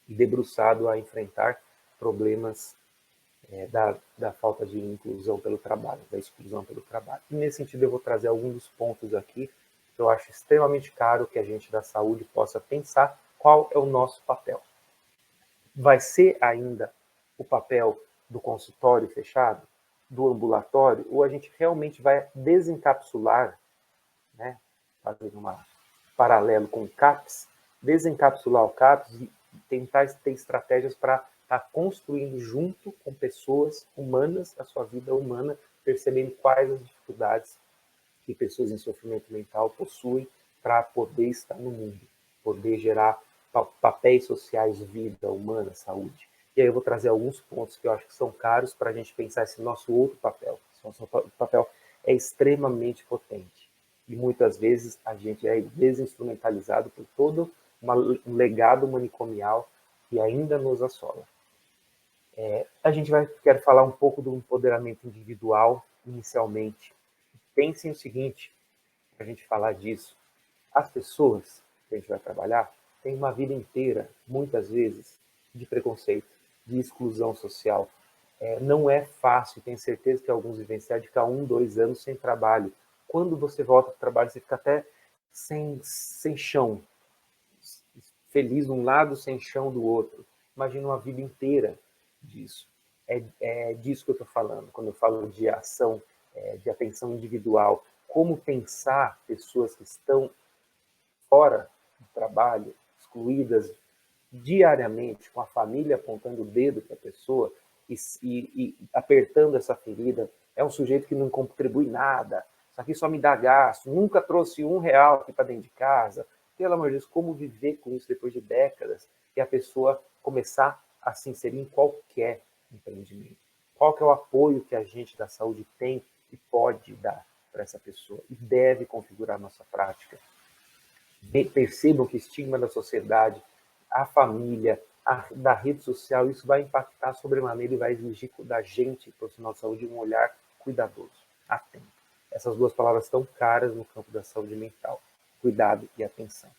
e debruçado a enfrentar problemas da falta de inclusão pelo trabalho, da exclusão pelo trabalho. E, nesse sentido, eu vou trazer alguns dos pontos aqui que eu acho extremamente caro que a gente da saúde possa pensar qual é o nosso papel. Vai ser ainda o papel do consultório fechado, do ambulatório, ou a gente realmente vai desencapsular, né, fazendo um paralelo com o CAPES, desencapsular o CAPES e tentar ter estratégias para estar construindo junto com pessoas humanas a sua vida humana, percebendo quais as dificuldades que pessoas em sofrimento mental possuem para poder estar no mundo, poder gerar papéis sociais, vida humana, saúde. E aí eu vou trazer alguns pontos que eu acho que são caros para a gente pensar esse nosso outro papel. Esse nosso papel é extremamente potente. E muitas vezes a gente é desinstrumentalizado por todo um legado manicomial que ainda nos assola. A gente quer falar um pouco do empoderamento individual inicialmente. Pensem o seguinte, para a gente falar disso. As pessoas que a gente vai trabalhar têm uma vida inteira, muitas vezes, de preconceito, de exclusão social. Não é fácil, tenho certeza que alguns vivenciaram de ficar 1, 2 anos sem trabalho. Quando você volta para o trabalho, você fica até sem chão, feliz de um lado, sem chão do outro. Imagina uma vida inteira disso. É disso que eu estou falando, quando eu falo de ação, de atenção individual. Como pensar pessoas que estão fora do trabalho, excluídas diariamente, com a família apontando o dedo para a pessoa e apertando essa ferida. É um sujeito que não contribui nada, isso aqui só me dá gasto, nunca trouxe R$1 aqui para dentro de casa. Pelo amor de Deus, como viver com isso depois de décadas e a pessoa começar a se inserir em qualquer empreendimento? Qual que é o apoio que a gente da saúde tem e pode dar para essa pessoa e deve configurar a nossa prática? Percebam que o estigma da sociedade, a família, da rede social, isso vai impactar sobremaneira e vai exigir da gente, profissional de saúde, um olhar cuidadoso, atento. Essas duas palavras estão caras no campo da saúde mental: cuidado e atenção.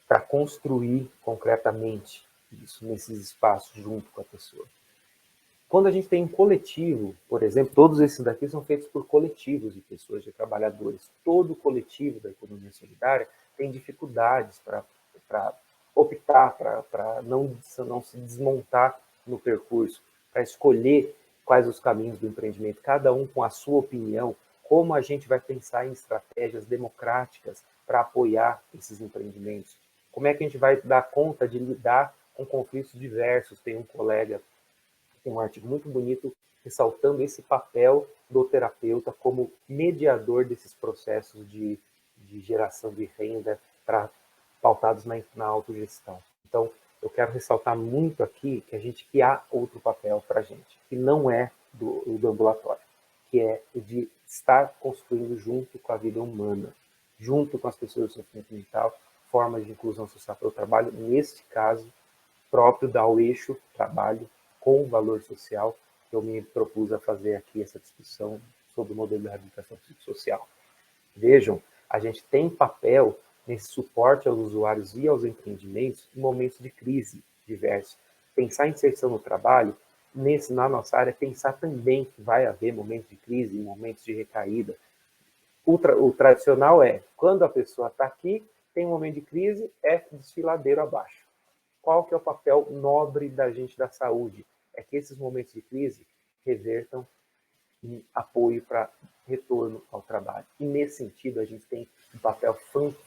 Para construir concretamente isso nesses espaços junto com a pessoa. Quando a gente tem um coletivo, por exemplo, todos esses daqui são feitos por coletivos de pessoas, de trabalhadores. Todo coletivo da economia solidária tem dificuldades para optar, para não se desmontar no percurso, para escolher quais os caminhos do empreendimento, cada um com a sua opinião, como a gente vai pensar em estratégias democráticas para apoiar esses empreendimentos. Como é que a gente vai dar conta de lidar com conflitos diversos? Tem um colega, tem um artigo muito bonito ressaltando esse papel do terapeuta como mediador desses processos de geração de renda pautados na autogestão. Então, eu quero ressaltar muito aqui que há outro papel para a gente, que não é do ambulatório, que é o de estar construindo junto com a vida humana, junto com as pessoas do sofrimento mental, formas de inclusão social pelo trabalho, neste caso, próprio dar o eixo trabalho com valor social eu me propus a fazer aqui essa discussão sobre o modelo de reabilitação psicossocial. Vejam, a gente tem papel nesse suporte aos usuários e aos empreendimentos em momentos de crise diversos. Pensar em inserção no trabalho, na nossa área, pensar também que vai haver momentos de crise, momentos de recaída. O tradicional é, quando a pessoa está aqui, tem um momento de crise, é desfiladeiro abaixo. Qual que é o papel nobre da gente da saúde? É que esses momentos de crise revertam em apoio para retorno ao trabalho. E, nesse sentido, a gente tem um papel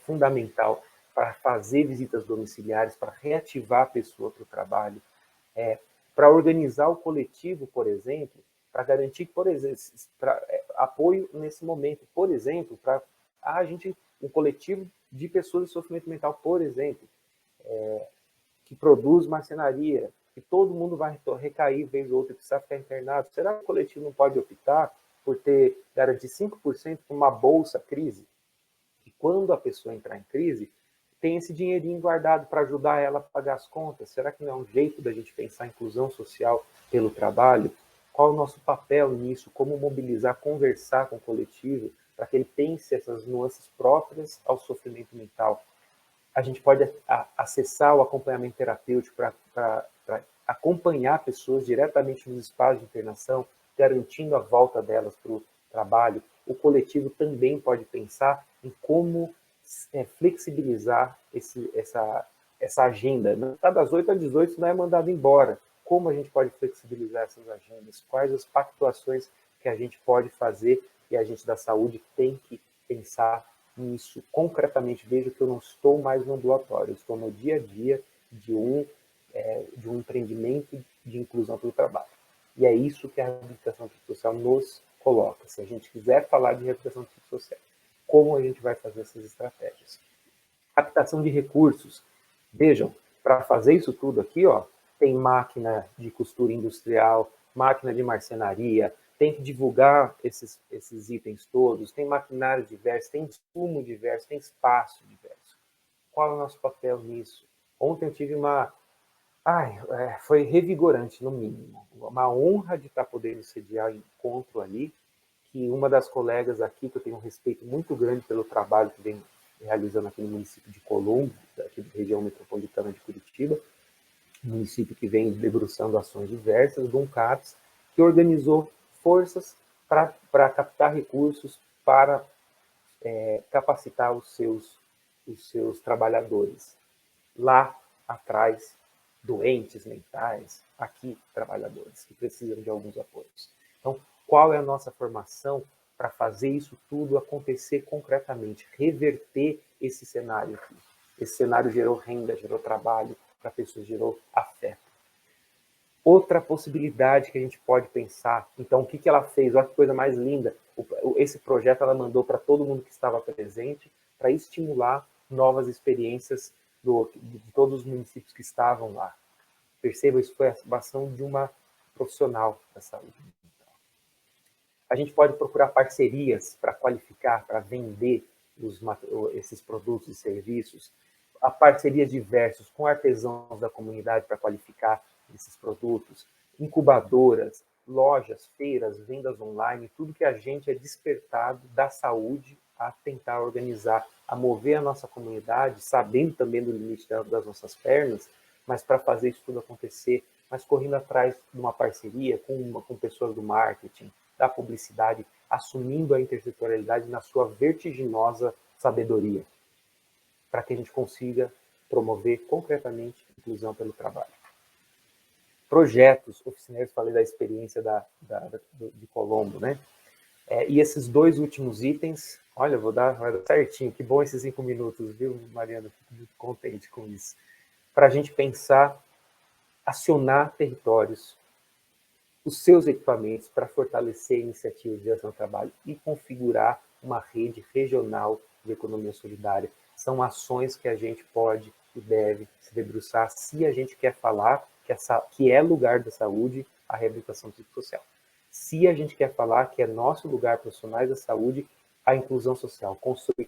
fundamental para fazer visitas domiciliares, para reativar a pessoa para o trabalho, para organizar o coletivo, por exemplo, para garantir, por exemplo, apoio nesse momento, por exemplo, para um coletivo de pessoas de sofrimento mental, por exemplo, que produz marcenaria, que todo mundo vai recair vez ou outra e precisar ficar internado. Será que o coletivo não pode optar por garantir 5% para uma bolsa crise? E quando a pessoa entrar em crise, tem esse dinheirinho guardado para ajudar ela a pagar as contas. Será que não é um jeito da gente pensar a inclusão social pelo trabalho? Qual é o nosso papel nisso? Como mobilizar, conversar com o coletivo para que ele pense essas nuances próprias ao sofrimento mental? A gente pode acessar o acompanhamento terapêutico para acompanhar pessoas diretamente nos espaços de internação, garantindo a volta delas para o trabalho. O coletivo também pode pensar em como flexibilizar essa agenda. Não está das 8 às 18, não é mandado embora. Como a gente pode flexibilizar essas agendas? Quais as pactuações que a gente pode fazer e a gente da saúde tem que pensar nisso concretamente? Veja que eu não estou mais no ambulatório, eu estou no dia a dia de um empreendimento de inclusão pelo trabalho. E é isso que a reabilitação psicossocial nos coloca. Se a gente quiser falar de reabilitação psicossocial, como a gente vai fazer essas estratégias? Captação de recursos. Vejam, para fazer isso tudo aqui, tem máquina de costura industrial, máquina de marcenaria, tem que divulgar esses itens todos, tem maquinário diverso, tem insumo diverso, tem espaço diverso. Qual é o nosso papel nisso? Ontem eu tive foi revigorante, no mínimo. Uma honra de estar podendo sediar o encontro ali, que uma das colegas aqui, que eu tenho um respeito muito grande pelo trabalho que vem realizando aqui no município de Colombo, aqui da região metropolitana de Curitiba, município que vem debruçando ações diversas, do CAPES, que organizou forças para captar recursos para capacitar os seus trabalhadores. Lá atrás, doentes mentais, aqui trabalhadores que precisam de alguns apoios. Então, qual é a nossa formação para fazer isso tudo acontecer concretamente, reverter esse cenário aqui? Esse cenário gerou renda, gerou trabalho para pessoas, gerou afeto. Outra possibilidade que a gente pode pensar, então, o que ela fez? Olha que coisa mais linda. Esse projeto ela mandou para todo mundo que estava presente para estimular novas experiências de todos os municípios que estavam lá. Perceba, isso foi a ação de uma profissional da saúde mental. A gente pode procurar parcerias para qualificar, para vender esses produtos e serviços, a parcerias diversas com artesãos da comunidade para qualificar esses produtos, incubadoras, lojas, feiras, vendas online, tudo que a gente é despertado da saúde a tentar organizar, a mover a nossa comunidade, sabendo também do limite das nossas pernas, mas para fazer isso tudo acontecer, mas correndo atrás de uma parceria com pessoas do marketing, da publicidade, assumindo a intersetorialidade na sua vertiginosa sabedoria, para que a gente consiga promover concretamente a inclusão pelo trabalho. Projetos, oficineiros, falei da experiência de Colombo, né? E esses dois últimos itens, olha, vai dar certinho, que bom esses 5 minutos, viu, Mariana? Fico muito contente com isso. Para a gente pensar, acionar territórios, os seus equipamentos para fortalecer iniciativas de ação ao trabalho e configurar uma rede regional de economia solidária. São ações que a gente pode e deve se debruçar se a gente quer falar que é lugar da saúde a reabilitação psicossocial. Se a gente quer falar que é nosso lugar, profissionais da saúde, a inclusão social, construir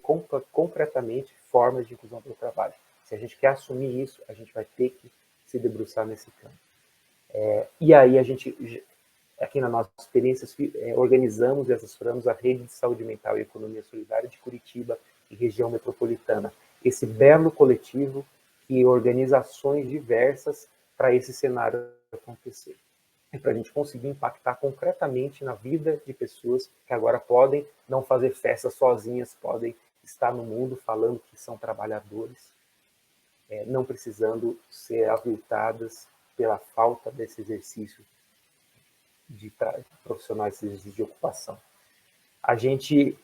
concretamente formas de inclusão pelo trabalho. Se a gente quer assumir isso, a gente vai ter que se debruçar nesse campo. E aí a gente aqui na nossa experiência, organizamos e assessoramos a Rede de Saúde Mental e Economia Solidária de Curitiba e região metropolitana. Esse belo coletivo que organiza ações diversas para esse cenário acontecer. É para a gente conseguir impactar concretamente na vida de pessoas que agora podem não fazer festa sozinhas, podem estar no mundo falando que são trabalhadores, não precisando ser aviltadas pela falta desse exercício profissional, esse exercício de ocupação. A gente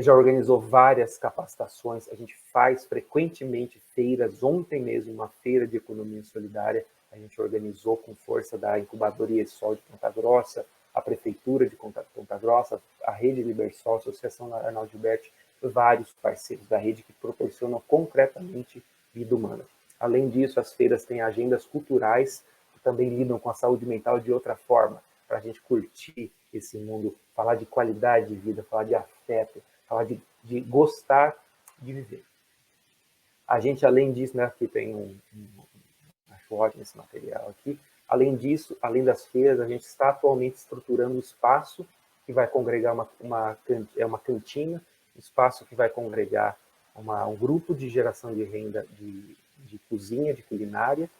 já organizou várias capacitações, a gente faz frequentemente feiras. Ontem mesmo, uma feira de economia solidária, a gente organizou com força da Incubadora IESOL de Ponta Grossa, a Prefeitura de Ponta Grossa, a Rede Libersol, a Associação Arnaldo Gilberti, vários parceiros da rede que proporcionam concretamente vida humana. Além disso, as feiras têm agendas culturais que também lidam com a saúde mental de outra forma, para a gente curtir esse mundo, falar de qualidade de vida, falar de afeto, falar de gostar de viver. A gente, além disso, né, aqui tem acho ótimo esse material aqui, além disso, além das feiras, a gente está atualmente estruturando um espaço que vai congregar uma cantina, um espaço que vai congregar um grupo de geração de renda de cozinha, de culinária,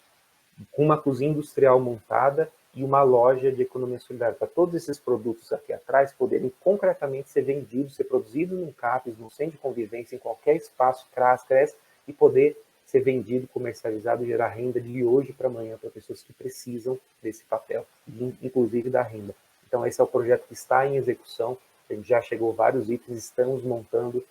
com uma cozinha industrial montada e uma loja de economia solidária, para todos esses produtos aqui atrás poderem concretamente ser vendidos, ser produzidos num CAPES, num centro de convivência, em qualquer espaço, CRAS, e poder ser vendido, comercializado e gerar renda de hoje para amanhã para pessoas que precisam desse papel, inclusive da renda. Então, esse é o projeto que está em execução, a gente já chegou a vários itens, estamos montando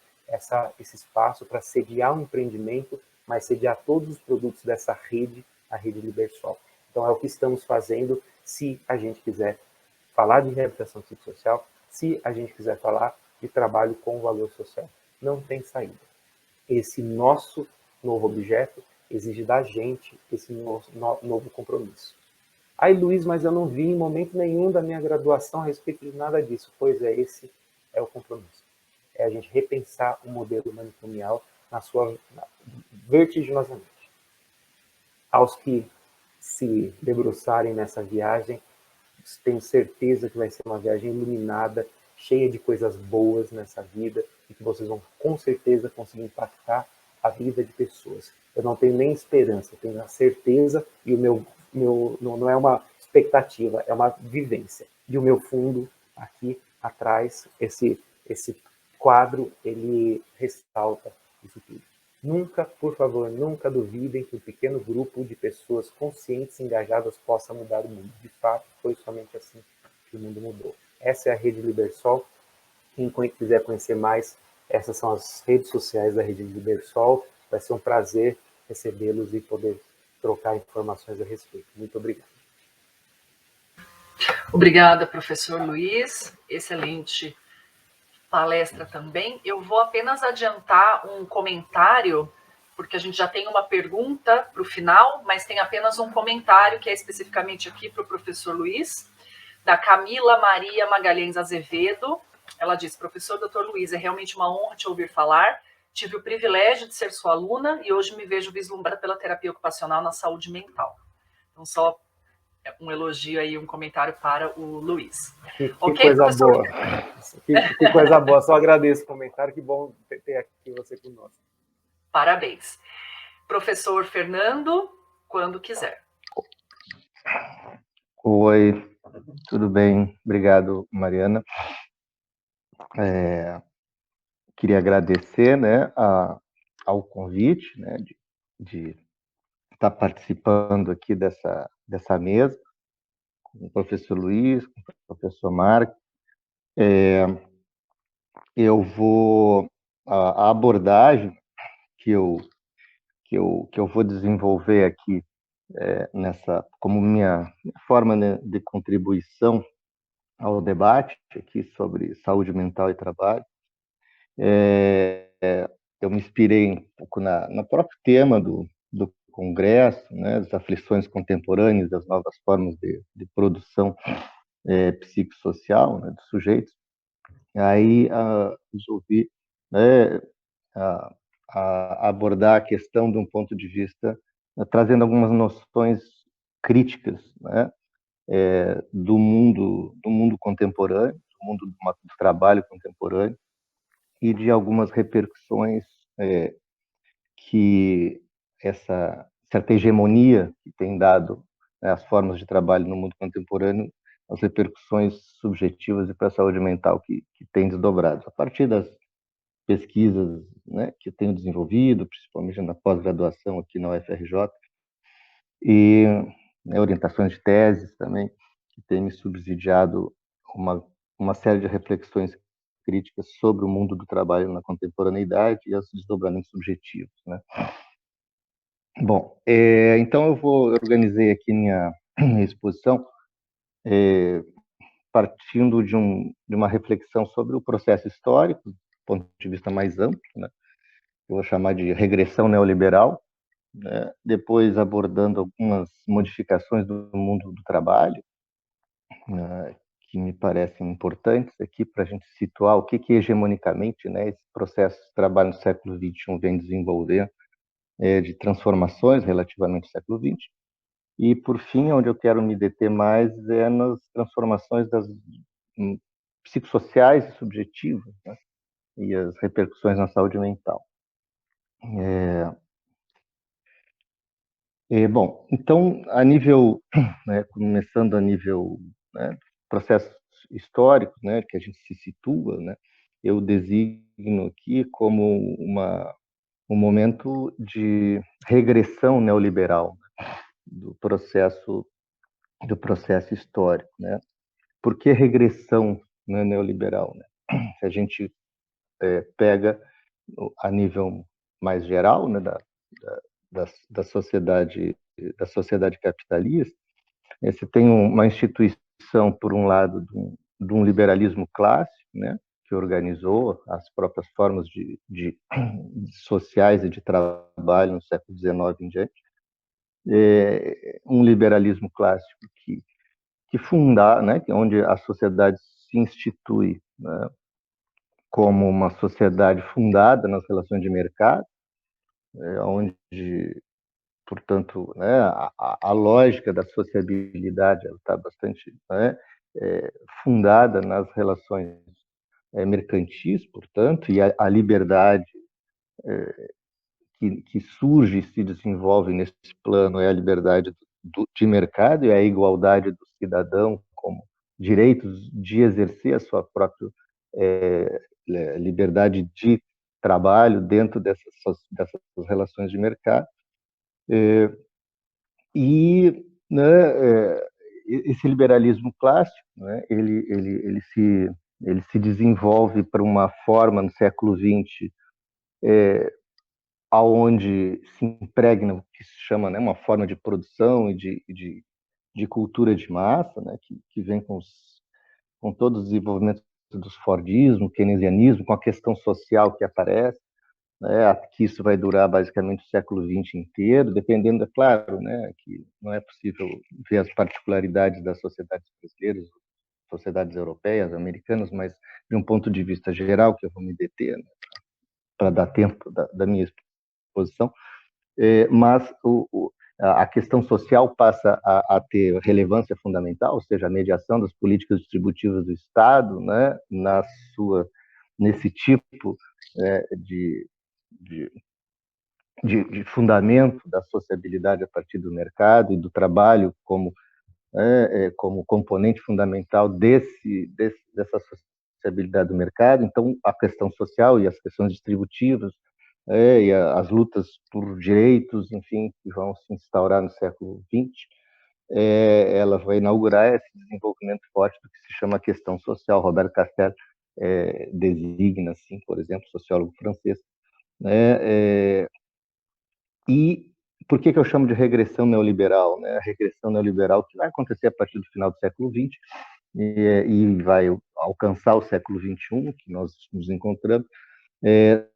esse espaço para sediar um empreendimento, mas sediar todos os produtos dessa rede, a Rede Libersol. Então, é o que estamos fazendo. Se a gente quiser falar de reabilitação psicossocial, se a gente quiser falar de trabalho com valor social, não tem saída. Esse nosso novo objeto exige da gente esse novo compromisso. Aí, Luiz, mas eu não vi em momento nenhum da minha graduação a respeito de nada disso. Pois é, esse é o compromisso. É a gente repensar o modelo manicomial vertiginosamente. Aos que se debruçarem nessa viagem, tenho certeza que vai ser uma viagem iluminada, cheia de coisas boas nessa vida, e que vocês vão, com certeza, conseguir impactar a vida de pessoas. Eu não tenho nem esperança, eu tenho a certeza, e o meu não é uma expectativa, é uma vivência. E o meu fundo, aqui atrás, esse quadro, ele ressalta isso tudo. Nunca, por favor, nunca duvidem que um pequeno grupo de pessoas conscientes e engajadas possa mudar o mundo. De fato, foi somente assim que o mundo mudou. Essa é a Rede Libersol. Quem quiser conhecer mais, essas são as redes sociais da Rede Libersol. Vai ser um prazer recebê-los e poder trocar informações a respeito. Muito obrigado. Obrigada, professor Luiz. Excelente palestra também. Eu vou apenas adiantar um comentário, porque a gente já tem uma pergunta para o final, mas tem apenas um comentário que é especificamente aqui para o professor Luiz, da Camila Maria Magalhães Azevedo. Ela diz: professor Dr. Luiz, é realmente uma honra te ouvir falar. Tive o privilégio de ser sua aluna e hoje me vejo vislumbrada pela terapia ocupacional na saúde mental. Então, só um elogio aí, um comentário para o Luiz. Que coisa professor? Boa. Que coisa boa. Só agradeço o comentário. Que bom ter aqui você conosco. Parabéns. Professor Fernando, quando quiser. Oi, tudo bem? Obrigado, Mariana. Queria agradecer, né, ao convite, né, de estar participando aqui dessa mesa com o professor Luiz, com o professor Marco. Eu vou a abordagem que eu vou desenvolver aqui como minha forma, né, de contribuição ao debate aqui sobre saúde mental e trabalho. Eu me inspirei um pouco no próprio tema do Congresso, né, das aflições contemporâneas, das novas formas de produção psicossocial, né, dos sujeitos. Aí resolvi, né, abordar a questão de um ponto de vista, trazendo algumas noções críticas, né, do mundo contemporâneo, do mundo do trabalho contemporâneo, e de algumas repercussões que essa certa hegemonia que tem dado, né, as formas de trabalho no mundo contemporâneo, as repercussões subjetivas e para a saúde mental que tem desdobrado. A partir das pesquisas, né, que eu tenho desenvolvido, principalmente na pós-graduação aqui na UFRJ, e, né, orientações de teses também, que tem me subsidiado uma série de reflexões críticas sobre o mundo do trabalho na contemporaneidade e os desdobramentos subjetivos, né? Bom, então eu organizei aqui minha exposição partindo de uma reflexão sobre o processo histórico, do ponto de vista mais amplo, né? Eu vou chamar de regressão neoliberal, né? Depois abordando algumas modificações do mundo do trabalho, né, que me parecem importantes aqui para a gente situar o que hegemonicamente, né, esse processo de trabalho no século XXI vem desenvolvendo, de transformações relativamente ao século XX. E, por fim, onde eu quero me deter mais é nas transformações das psicossociais e subjetivas, né, e as repercussões na saúde mental. Bom, então, a nível, né, começando a nível, né, processos históricos, né, que a gente se situa, né, eu designo aqui como um momento de regressão neoliberal, né, do processo histórico, né? Por que regressão, né, neoliberal, né? Se a gente pega a nível mais geral, né, da sociedade capitalista, você tem uma instituição, por um lado, de um liberalismo clássico, né, que organizou as próprias formas de sociais e de trabalho no século XIX em diante, um liberalismo clássico que funda, né, onde a sociedade se institui, né, como uma sociedade fundada nas relações de mercado, onde, portanto, né, a lógica da sociabilidade está bastante, né, fundada nas relações mercantis, portanto, e a liberdade que surge e se desenvolve nesse plano é a liberdade de mercado e a igualdade do cidadão como direitos de exercer a sua própria liberdade de trabalho dentro dessas relações de mercado. E, né, esse liberalismo clássico, né, ele se desenvolve para uma forma no século XX aonde se impregna o que se chama, né, uma forma de produção e de cultura de massa, né, que vem com todos os desenvolvimentos dos Fordismo, keynesianismo, com a questão social que aparece, né, que isso vai durar basicamente o século XX inteiro, dependendo, é claro, né, que não é possível ver as particularidades das sociedades brasileiras, sociedades europeias, americanas, mas de um ponto de vista geral, que eu vou me deter, né, para dar tempo da minha exposição, mas a questão social passa a ter relevância fundamental, ou seja, a mediação das políticas distributivas do Estado, né, nesse tipo, né, de fundamento da sociabilidade a partir do mercado e do trabalho como componente fundamental dessa sociabilidade do mercado. Então, a questão social e as questões distributivas e as lutas por direitos, enfim, que vão se instaurar no século XX, ela vai inaugurar esse desenvolvimento forte do que se chama questão social. Robert Castel designa, assim, por exemplo, sociólogo francês, né? E por que eu chamo de regressão neoliberal, né? A regressão neoliberal que vai acontecer a partir do final do século XX e vai alcançar o século XXI, que nós nos encontramos,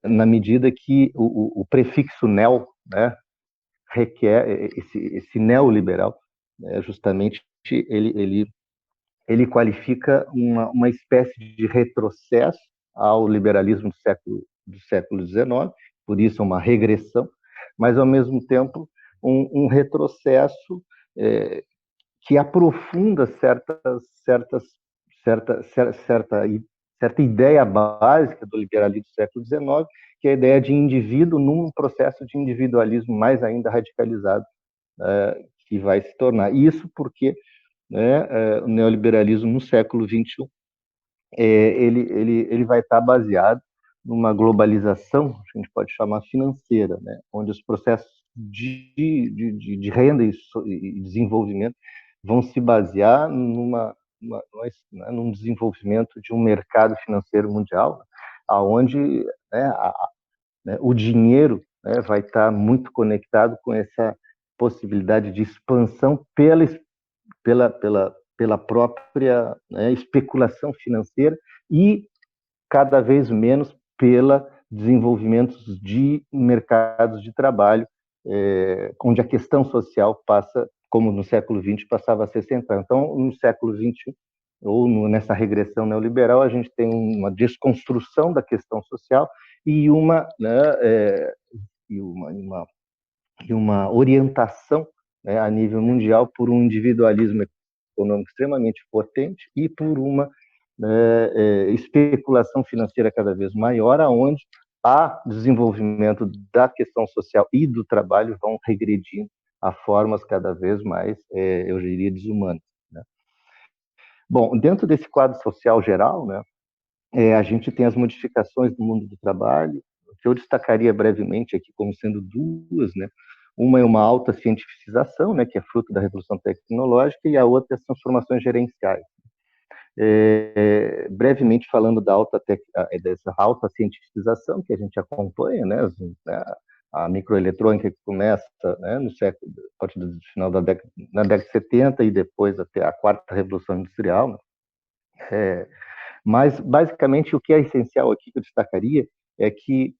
na medida que o prefixo neo, né, requer esse neoliberal, né, justamente ele qualifica uma espécie de retrocesso ao liberalismo do século XIX, por isso uma regressão, mas ao mesmo tempo um retrocesso que aprofunda certa ideia básica do liberalismo do século XIX, que é a ideia de indivíduo num processo de individualismo mais ainda radicalizado, que vai se tornar. Isso porque, né, o neoliberalismo no século XXI, ele vai estar baseado numa globalização, a gente pode chamar financeira, né, onde os processos de renda e desenvolvimento vão se basear num desenvolvimento de um mercado financeiro mundial, aonde, né, o dinheiro, né, vai estar muito conectado com essa possibilidade de expansão pela própria, né, especulação financeira e cada vez menos pela desenvolvimentos de mercados de trabalho, onde a questão social passa, como no século XX, passava a ser central. Então, no século XXI, ou nessa regressão neoliberal, a gente tem uma desconstrução da questão social e uma orientação, né, a nível mundial por um individualismo econômico extremamente potente e por uma especulação financeira cada vez maior, aonde a desenvolvimento da questão social e do trabalho vão regredindo a formas cada vez mais, eu diria, desumanas, né? Bom, dentro desse quadro social geral, né, a gente tem as modificações do mundo do trabalho, que eu destacaria brevemente aqui como sendo duas, né? Uma é uma alta cientificização, né, que é fruto da revolução tecnológica, e a outra é as transformações gerenciais. Brevemente falando dessa alta cientificação que a gente acompanha, né, a microeletrônica que começa, né, a partir do final na década de 70 e depois até a quarta revolução industrial, né? Mas basicamente o que é essencial aqui que eu destacaria é que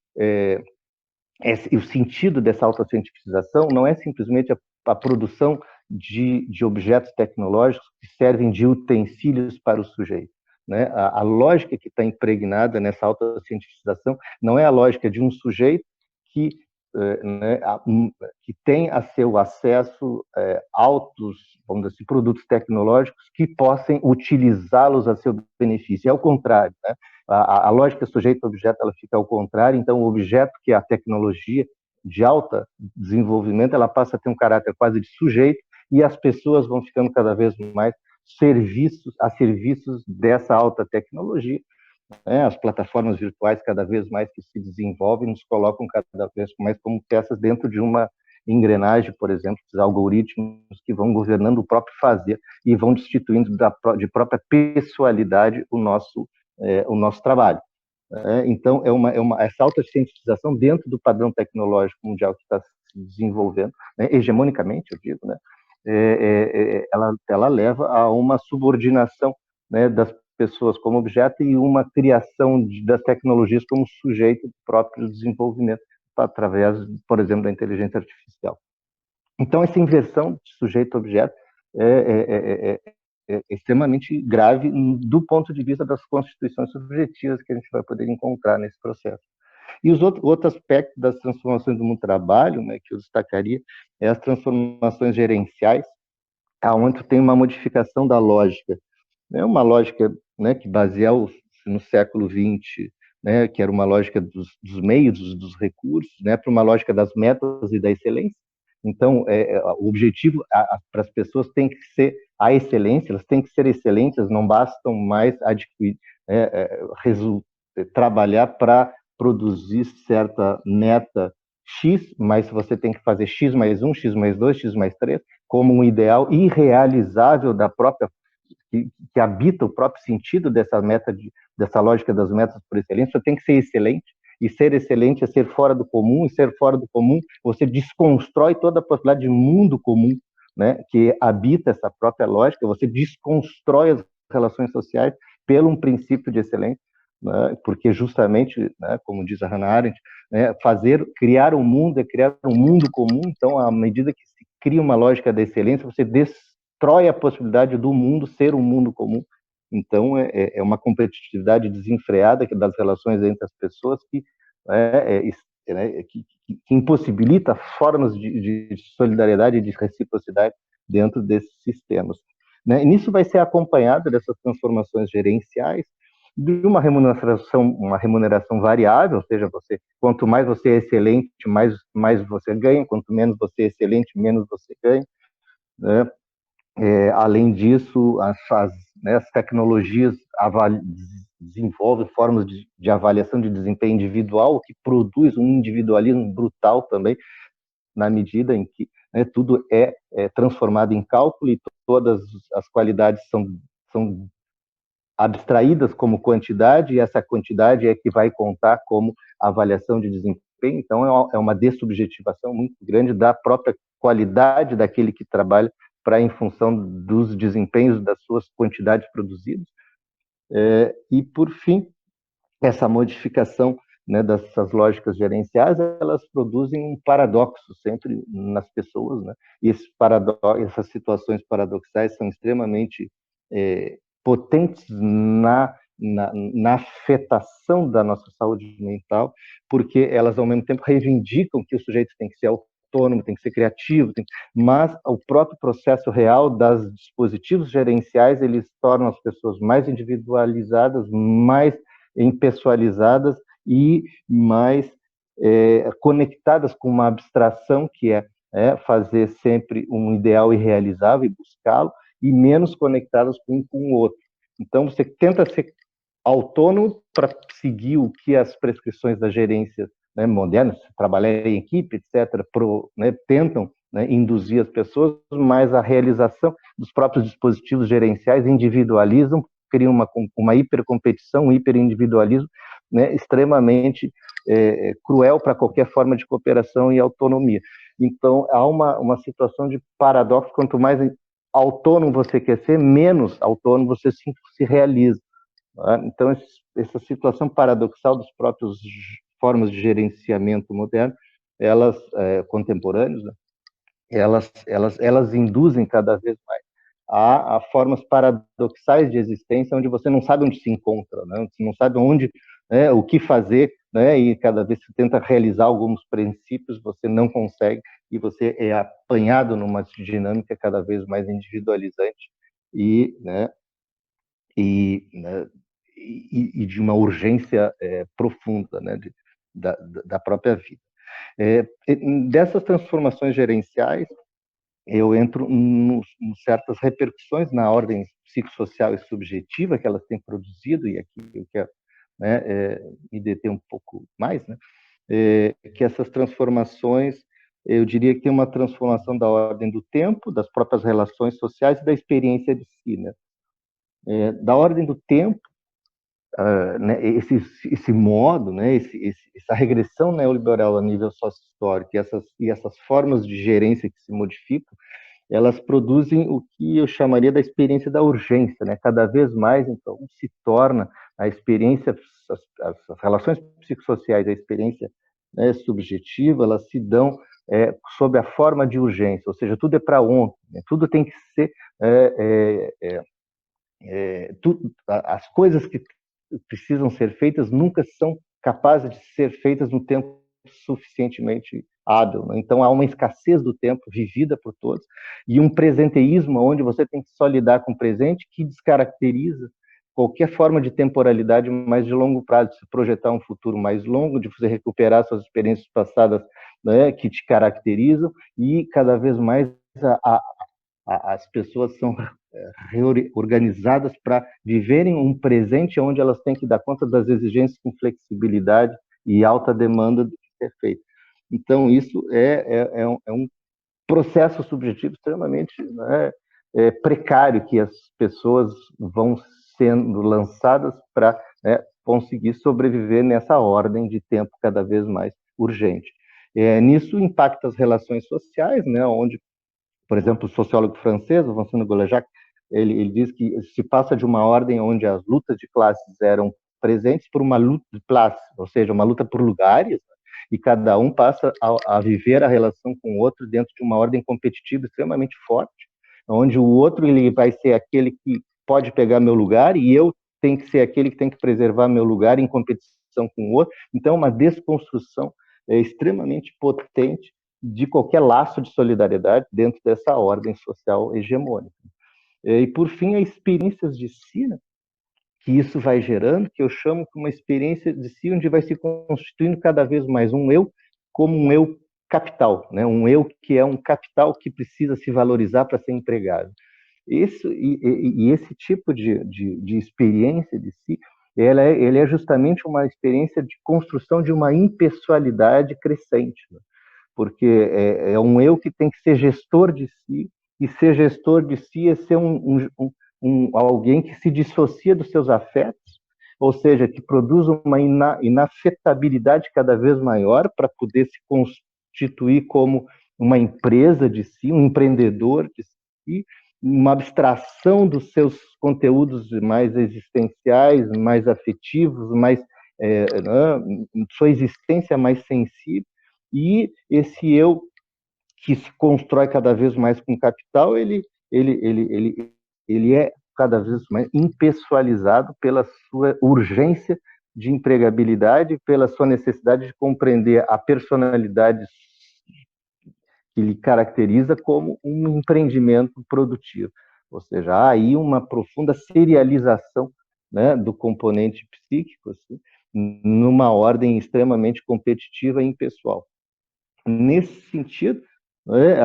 o sentido dessa autocientificação não é simplesmente a produção de objetos tecnológicos que servem de utensílios para o sujeito, né? A lógica que está impregnada nessa autocientificação não é a lógica de um sujeito que, né, que tem a seu acesso vamos dizer assim, produtos tecnológicos que possam utilizá-los a seu benefício. É o contrário, né? A lógica sujeito-objeto ela fica ao contrário, então o objeto, que é a tecnologia de alta desenvolvimento, ela passa a ter um caráter quase de sujeito e as pessoas vão ficando cada vez mais a serviços dessa alta tecnologia, né? As plataformas virtuais cada vez mais que se desenvolvem nos colocam cada vez mais como peças dentro de uma engrenagem, por exemplo, dos algoritmos que vão governando o próprio fazer e vão destituindo de própria pessoalidade o nosso trabalho. Então, essa autocientificação dentro do padrão tecnológico mundial que está se desenvolvendo, né, hegemonicamente, eu digo, né, ela leva a uma subordinação, né, das pessoas como objeto e uma criação das tecnologias como sujeito do próprio desenvolvimento, através, por exemplo, da inteligência artificial. Então, essa inversão de sujeito-objeto é extremamente grave do ponto de vista das constituições subjetivas que a gente vai poder encontrar nesse processo. E os outro aspecto das transformações do mundo do trabalho, né, que eu destacaria, é as transformações gerenciais, onde tem uma modificação da lógica, né, uma lógica, né, que baseia-se no século XX, né, que era uma lógica dos meios, dos recursos, né, para uma lógica das metas e da excelência. Então, o objetivo para as pessoas tem que ser a excelência, elas têm que ser excelentes, não bastam mais trabalhar para produzir certa meta X, mas você tem que fazer X mais 1, X mais 2, X mais 3, como um ideal irrealizável da própria, que habita o próprio sentido dessa lógica das metas por excelência. Você tem que ser excelente, e ser excelente é ser fora do comum, e ser fora do comum, você desconstrói toda a possibilidade de mundo comum, né, que habita essa própria lógica, você desconstrói as relações sociais pelo um princípio de excelência, né, porque justamente, né, como diz a Hannah Arendt, né, criar um mundo é criar um mundo comum. Então, à medida que se cria uma lógica da excelência, você destrói a possibilidade do mundo ser um mundo comum. Então, é uma competitividade desenfreada das relações entre as pessoas que impossibilita formas de solidariedade e de reciprocidade dentro desses sistemas. Né? E nisso vai ser acompanhado dessas transformações gerenciais de uma remuneração variável, ou seja, quanto mais você é excelente, mais você ganha, quanto menos você é excelente, menos você ganha. Né? Além disso, as tecnologias desenvolvem formas de avaliação de desempenho individual, o que produz um individualismo brutal também, na medida em que, né, tudo é transformado em cálculo e todas as qualidades são abstraídas como quantidade, e essa quantidade é que vai contar como avaliação de desempenho. Então, é uma dessubjetivação muito grande da própria qualidade daquele que trabalha em função dos desempenhos das suas quantidades produzidas. E, por fim, essa modificação, né, dessas lógicas gerenciais, elas produzem um paradoxo sempre nas pessoas, né? E essas situações paradoxais são extremamente potentes na afetação da nossa saúde mental, porque elas, ao mesmo tempo, reivindicam que o sujeito tem que ser autônomo, tem que ser criativo, mas o próprio processo real dos dispositivos gerenciais, eles tornam as pessoas mais individualizadas, mais impessoalizadas e mais conectadas com uma abstração que é fazer sempre um ideal irrealizável e buscá-lo, e menos conectadas com o outro. Então, você tenta ser autônomo para seguir o que as prescrições da gerência, né, moderna, trabalhar em equipe, etc., tentam, né, induzir as pessoas, mas a realização dos próprios dispositivos gerenciais individualizam, criam uma hipercompetição, um hiperindividualismo, né, extremamente cruel para qualquer forma de cooperação e autonomia. Então, há uma situação de paradoxo: quanto mais autônomo você quer ser, menos autônomo você se realiza. Né? Então, essa situação paradoxal das próprias formas de gerenciamento moderno, elas, contemporâneas, né? elas induzem cada vez mais a formas paradoxais de existência, onde você não sabe onde se encontra, né? Você não sabe onde, né, o que fazer, né? E cada vez que você tenta realizar alguns princípios, você não consegue, e você é apanhado numa dinâmica cada vez mais individualizante e de uma urgência profunda, né, da própria vida. Dessas transformações gerenciais, eu entro em certas repercussões na ordem psicossocial e subjetiva que elas têm produzido, e aqui eu quero, né, me deter um pouco mais, né, que essas transformações, eu diria que tem uma transformação da ordem do tempo, das próprias relações sociais e da experiência de si, né? Da ordem do tempo, né, esse modo, né, essa regressão neoliberal a nível sócio-histórico e essas formas de gerência que se modificam, elas produzem o que eu chamaria da experiência da urgência, né? Cada vez mais, então, se torna a experiência, as relações psicossociais, a experiência, né, subjetiva, elas se dão sob a forma de urgência, ou seja, tudo é para ontem, né? Tudo tem que ser as coisas que precisam ser feitas nunca são capazes de ser feitas no tempo suficientemente hábil, né? Então há uma escassez do tempo vivida por todos e um presenteísmo onde você tem que só lidar com o presente, que descaracteriza qualquer forma de temporalidade mais de longo prazo, de se projetar um futuro mais longo, de você recuperar suas experiências passadas, né, que te caracterizam, e cada vez mais as pessoas são reorganizadas para viverem um presente onde elas têm que dar conta das exigências com flexibilidade e alta demanda do que ser feito. Então, isso é um processo subjetivo extremamente, né, precário, que as pessoas vão sendo lançadas para, né, conseguir sobreviver nessa ordem de tempo cada vez mais urgente. Nisso impacta as relações sociais, né, onde, por exemplo, o sociólogo francês, o Vincent Golajac, ele diz que se passa de uma ordem onde as lutas de classes eram presentes por uma luta de classe, ou seja, uma luta por lugares, e cada um passa a viver a relação com o outro dentro de uma ordem competitiva extremamente forte, onde o outro ele vai ser aquele que pode pegar meu lugar e eu tenho que ser aquele que tem que preservar meu lugar em competição com o outro. Então, uma desconstrução extremamente potente de qualquer laço de solidariedade dentro dessa ordem social hegemônica. E, por fim, as experiências de si, né, que isso vai gerando, que eu chamo de uma experiência de si, onde vai se constituindo cada vez mais um eu, como um eu capital, né? Um eu que é um capital que precisa se valorizar para ser empregado. Esse tipo de experiência de si, ele é justamente uma experiência de construção de uma impessoalidade crescente, né? Porque é um eu que tem que ser gestor de si, e ser gestor de si é ser alguém que se dissocia dos seus afetos, ou seja, que produz uma inafetabilidade cada vez maior para poder se constituir como uma empresa de si, um empreendedor de si, uma abstração dos seus conteúdos mais existenciais, mais afetivos, mais sua existência mais sensível, e esse eu que se constrói cada vez mais com capital, ele é cada vez mais impessoalizado pela sua urgência de empregabilidade, pela sua necessidade de compreender a personalidade que lhe caracteriza como um empreendimento produtivo. Ou seja, há aí uma profunda serialização, né, do componente psíquico, assim, numa ordem extremamente competitiva e impessoal. Nesse sentido, né,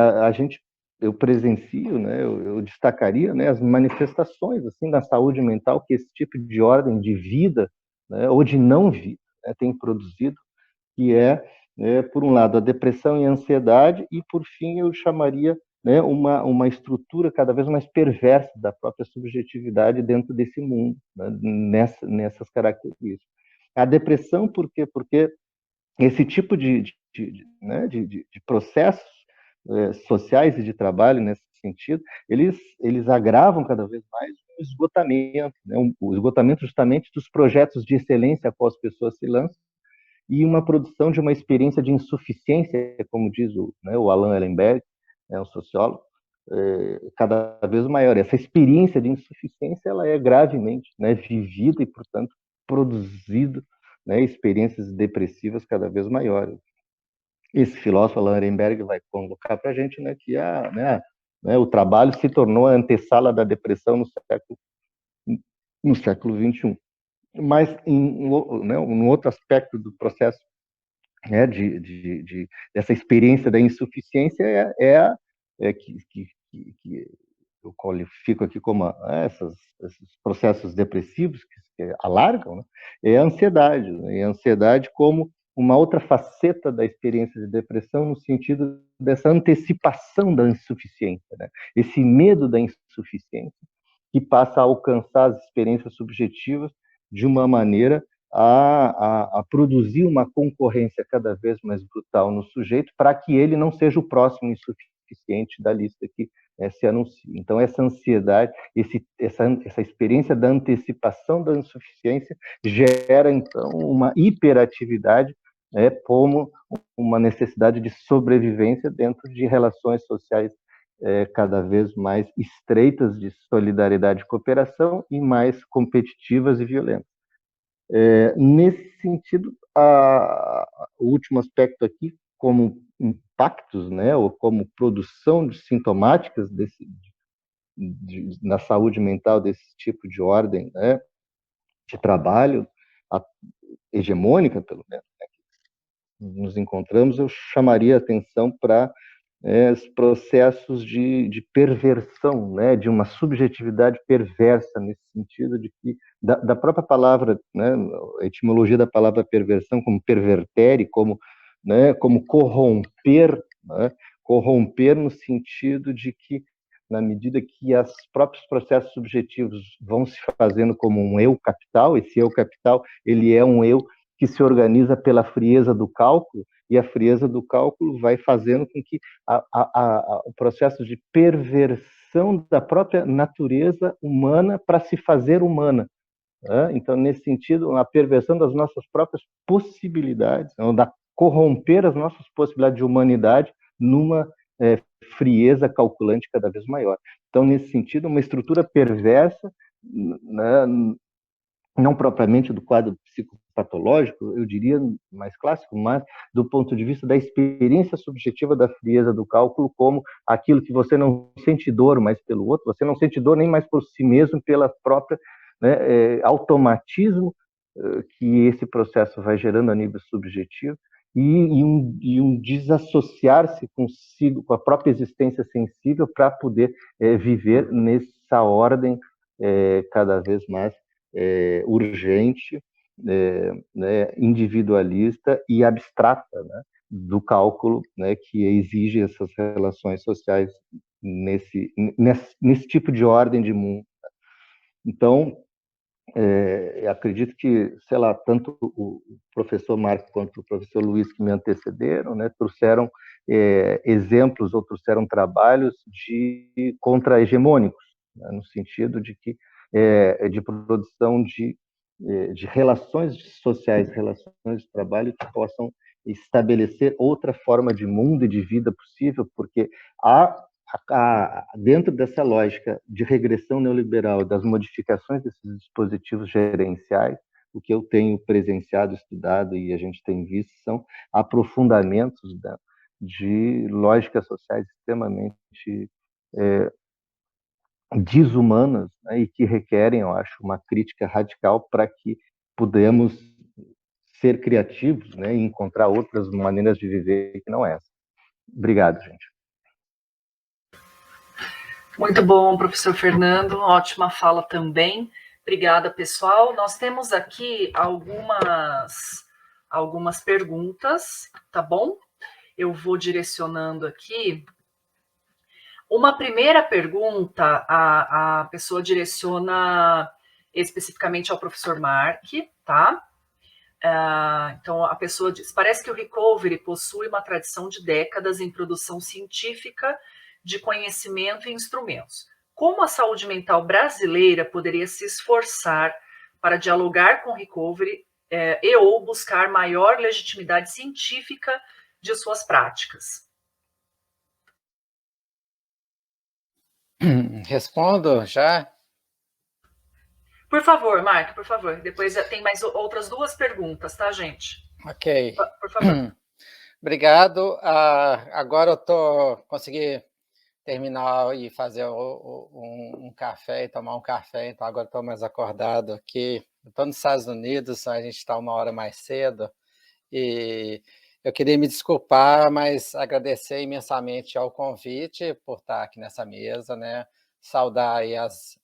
eu presencio, né, eu destacaria, né, as manifestações assim da saúde mental que esse tipo de ordem de vida, né, ou de não vida, né, tem produzido, que né, por um lado, a depressão e a ansiedade, e por fim eu chamaria, né, uma estrutura cada vez mais perversa da própria subjetividade dentro desse mundo, né, nessas características. A depressão, por quê? Porque esse tipo né, de processos sociais e de trabalho nesse sentido, eles agravam cada vez mais o esgotamento, né, o esgotamento justamente dos projetos de excelência a qual as pessoas se lançam, e uma produção de uma experiência de insuficiência, como diz o Alan Ehrenberg, um sociólogo, cada vez maior. Essa experiência de insuficiência ela é gravemente, né, vivida e, portanto, produzida, né, experiências depressivas cada vez maiores. Esse filósofo Alan Ehrenberg vai colocar para a gente, né, que o trabalho se tornou a antessala da depressão no século XXI. Mas, um outro aspecto do processo, né, dessa experiência da insuficiência que eu qualifico aqui como esses processos depressivos que alargam, né, é a ansiedade. Né, e a ansiedade como uma outra faceta da experiência de depressão, no sentido dessa antecipação da insuficiência, né? Esse medo da insuficiência que passa a alcançar as experiências subjetivas de uma maneira a produzir uma concorrência cada vez mais brutal no sujeito, para que ele não seja o próximo insuficiente da lista que se anuncia. Então, essa ansiedade, essa experiência da antecipação da insuficiência gera, então, uma hiperatividade, como uma necessidade de sobrevivência dentro de relações sociais cada vez mais estreitas de solidariedade e cooperação e mais competitivas e violentas. Nesse sentido, o último aspecto aqui, como impactos, né, ou como produção de sintomáticas na saúde mental desse tipo de ordem, né, de trabalho hegemônica, pelo menos, né, que nos encontramos, eu chamaria a atenção para os processos de perversão, né, de uma subjetividade perversa, nesse sentido de que, da própria palavra, né, a etimologia da palavra perversão, como pervertere, como corromper, né, corromper no sentido de que, na medida que os próprios processos subjetivos vão se fazendo como um eu capital, esse eu capital, ele é um eu que se organiza pela frieza do cálculo, e a frieza do cálculo vai fazendo com que o processo de perversão da própria natureza humana para se fazer humana. Né? Então, nesse sentido, a perversão das nossas próprias possibilidades, da corromper as nossas possibilidades de humanidade numa frieza calculante cada vez maior. Então, nesse sentido, uma estrutura perversa, né, não propriamente do quadro patológico, eu diria mais clássico, mas do ponto de vista da experiência subjetiva da frieza do cálculo como aquilo que você não sente dor mais pelo outro, você não sente dor nem mais por si mesmo, pela própria, né, automatismo que esse processo vai gerando a nível subjetivo, e um desassociar-se consigo, com a própria existência sensível, para poder viver nessa ordem cada vez mais urgente, né, individualista e abstrata, né, do cálculo, né, que exige essas relações sociais nesse tipo de ordem de mundo. Então, eu acredito que, sei lá, tanto o professor Marco quanto o professor Luiz, que me antecederam, né, trouxeram exemplos ou trouxeram trabalhos de contra-hegemônicos, né, no sentido de que de produção de relações sociais, relações de trabalho que possam estabelecer outra forma de mundo e de vida possível, porque dentro dessa lógica de regressão neoliberal, das modificações desses dispositivos gerenciais, o que eu tenho presenciado, estudado e a gente tem visto são aprofundamentos de lógicas sociais extremamente desumanas, né, e que requerem, eu acho, uma crítica radical para que podemos ser criativos, né, e encontrar outras maneiras de viver que não essa. Obrigado, gente. Muito bom, professor Fernando, ótima fala também. Obrigada, pessoal. Nós temos aqui algumas perguntas, tá bom? Eu vou direcionando aqui. Uma primeira pergunta, a pessoa direciona especificamente ao professor Mark, tá? Então, a pessoa diz: parece que o recovery possui uma tradição de décadas em produção científica de conhecimento e instrumentos. Como a saúde mental brasileira poderia se esforçar para dialogar com o recovery e ou buscar maior legitimidade científica de suas práticas? Respondo já? Por favor, Mark, por favor. Depois tem mais outras duas perguntas, tá, gente? Ok. Por favor. Obrigado. Agora eu consegui terminar e fazer um café e tomar um café, então agora estou mais acordado aqui. Estou nos Estados Unidos, a gente está uma hora mais cedo, e eu queria me desculpar, mas agradecer imensamente ao convite por estar aqui nessa mesa, né? Saudar aí as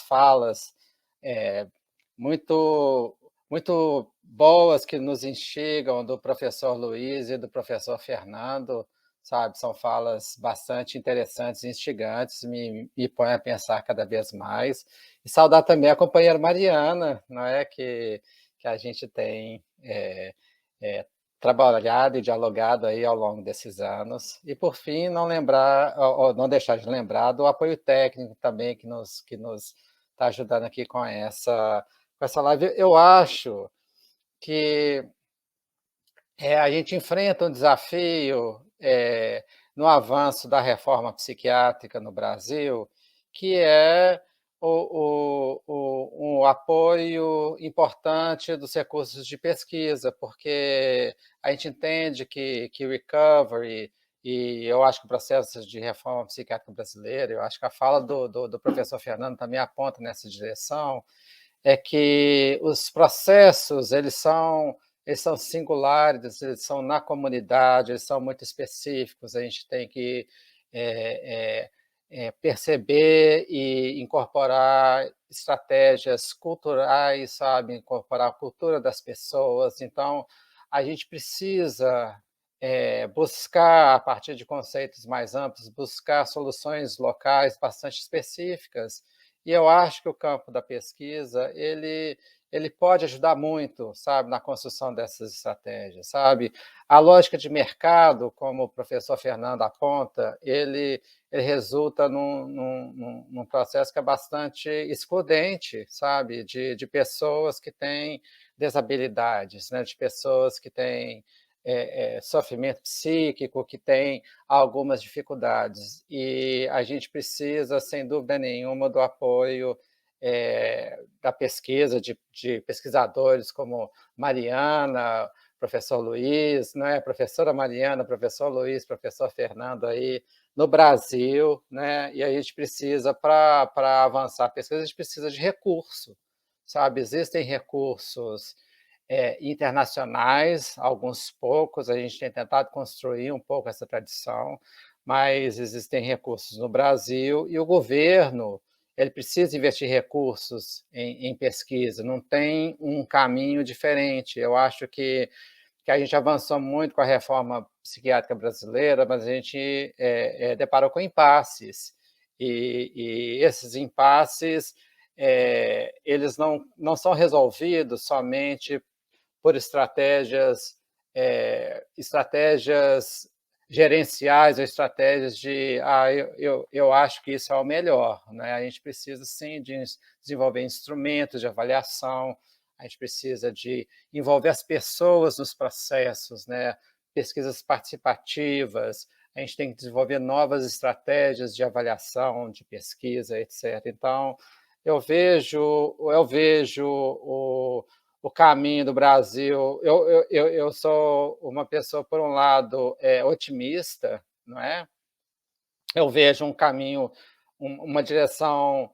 falas muito, muito boas que nos instigam do professor Luiz e do professor Fernando, sabe? São falas bastante interessantes e instigantes, me põem a pensar cada vez mais. E saudar também a companheira Mariana, não é? Que a gente tem trabalhado e dialogado aí ao longo desses anos. E, por fim, não deixar de lembrar do apoio técnico também que nos está ajudando aqui com essa live. Eu acho que a gente enfrenta um desafio no avanço da reforma psiquiátrica no Brasil, que é um apoio importante dos recursos de pesquisa, porque a gente entende que recovery, e eu acho que o processo de reforma psiquiátrica brasileira, eu acho que a fala do professor Fernando também aponta nessa direção, é que os processos, eles são singulares, eles são na comunidade, eles são muito específicos, a gente tem que perceber e incorporar estratégias culturais, sabe, incorporar a cultura das pessoas. Então, a gente precisa buscar, a partir de conceitos mais amplos, buscar soluções locais bastante específicas, e eu acho que o campo da pesquisa, ele pode ajudar muito, sabe, na construção dessas estratégias, sabe? A lógica de mercado, como o professor Fernando aponta, ele resulta num processo que é bastante excludente, sabe, de pessoas que têm desabilidades, né, de pessoas que têm sofrimento psíquico, que têm algumas dificuldades. E a gente precisa, sem dúvida nenhuma, do apoio da pesquisa, de pesquisadores como Mariana, professor Luiz, né? Professora Mariana, professor Luiz, professor Fernando aí no Brasil, né? E a gente precisa, para avançar a pesquisa, a gente precisa de recurso, sabe? Existem recursos internacionais, alguns poucos, a gente tem tentado construir um pouco essa tradição, mas existem recursos no Brasil e o governo ele precisa investir recursos em pesquisa, não tem um caminho diferente. Eu acho que a gente avançou muito com a reforma psiquiátrica brasileira, mas a gente deparou com impasses, e esses impasses eles não são resolvidos somente por estratégias gerenciais ou estratégias de eu acho que isso é o melhor, né? A gente precisa sim de desenvolver instrumentos de avaliação, a gente precisa de envolver as pessoas nos processos, né? Pesquisas participativas, a gente tem que desenvolver novas estratégias de avaliação, de pesquisa, etc. Então, eu vejo o caminho do Brasil. Eu sou uma pessoa, por um lado, otimista, não é? Eu vejo um caminho, uma direção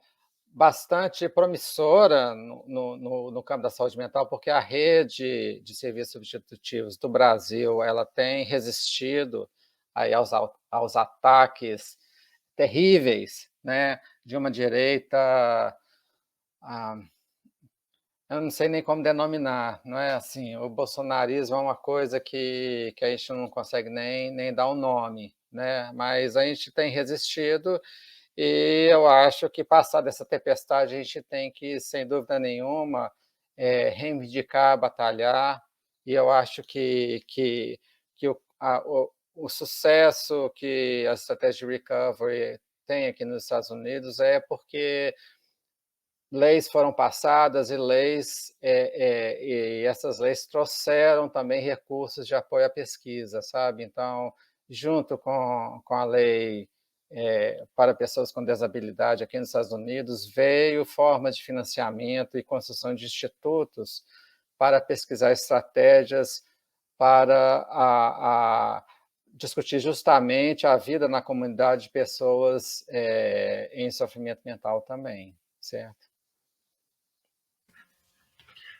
bastante promissora no campo da saúde mental, porque a rede de serviços substitutivos do Brasil ela tem resistido aí aos ataques terríveis, né, de uma direita, eu não sei nem como denominar, não é assim, o bolsonarismo é uma coisa que a gente não consegue nem dar um nome, né, mas a gente tem resistido. E eu acho que, passar dessa tempestade, a gente tem que, sem dúvida nenhuma, reivindicar, batalhar, e eu acho que o sucesso que a estratégia de recovery tem aqui nos Estados Unidos é porque leis foram passadas e essas leis trouxeram também recursos de apoio à pesquisa, sabe? Então, junto com a lei para pessoas com desabilidade aqui nos Estados Unidos, veio formas de financiamento e construção de institutos para pesquisar estratégias para discutir justamente a vida na comunidade de pessoas em sofrimento mental também, certo?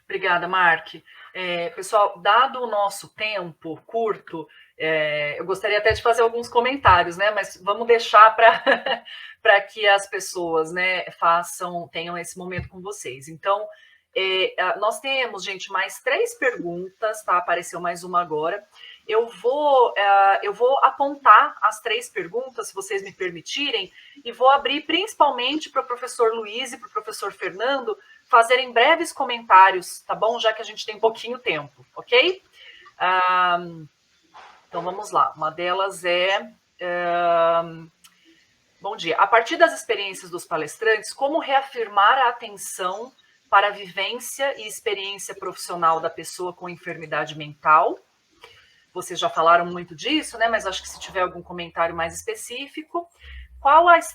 Obrigada, Mark. Pessoal, dado o nosso tempo curto, eu gostaria até de fazer alguns comentários, né? Mas vamos deixar para que as pessoas, né, tenham esse momento com vocês. Então, nós temos, gente, mais 3 perguntas, tá? Apareceu mais uma agora. Eu vou apontar as 3 perguntas, se vocês me permitirem, e vou abrir principalmente para o professor Luiz e para o professor Fernando fazerem breves comentários, tá bom? Já que a gente tem pouquinho tempo, ok? Então, vamos lá. Uma delas bom dia. A partir das experiências dos palestrantes, como reafirmar a atenção para a vivência e experiência profissional da pessoa com enfermidade mental? Vocês já falaram muito disso, né? Mas acho que se tiver algum comentário mais específico, quais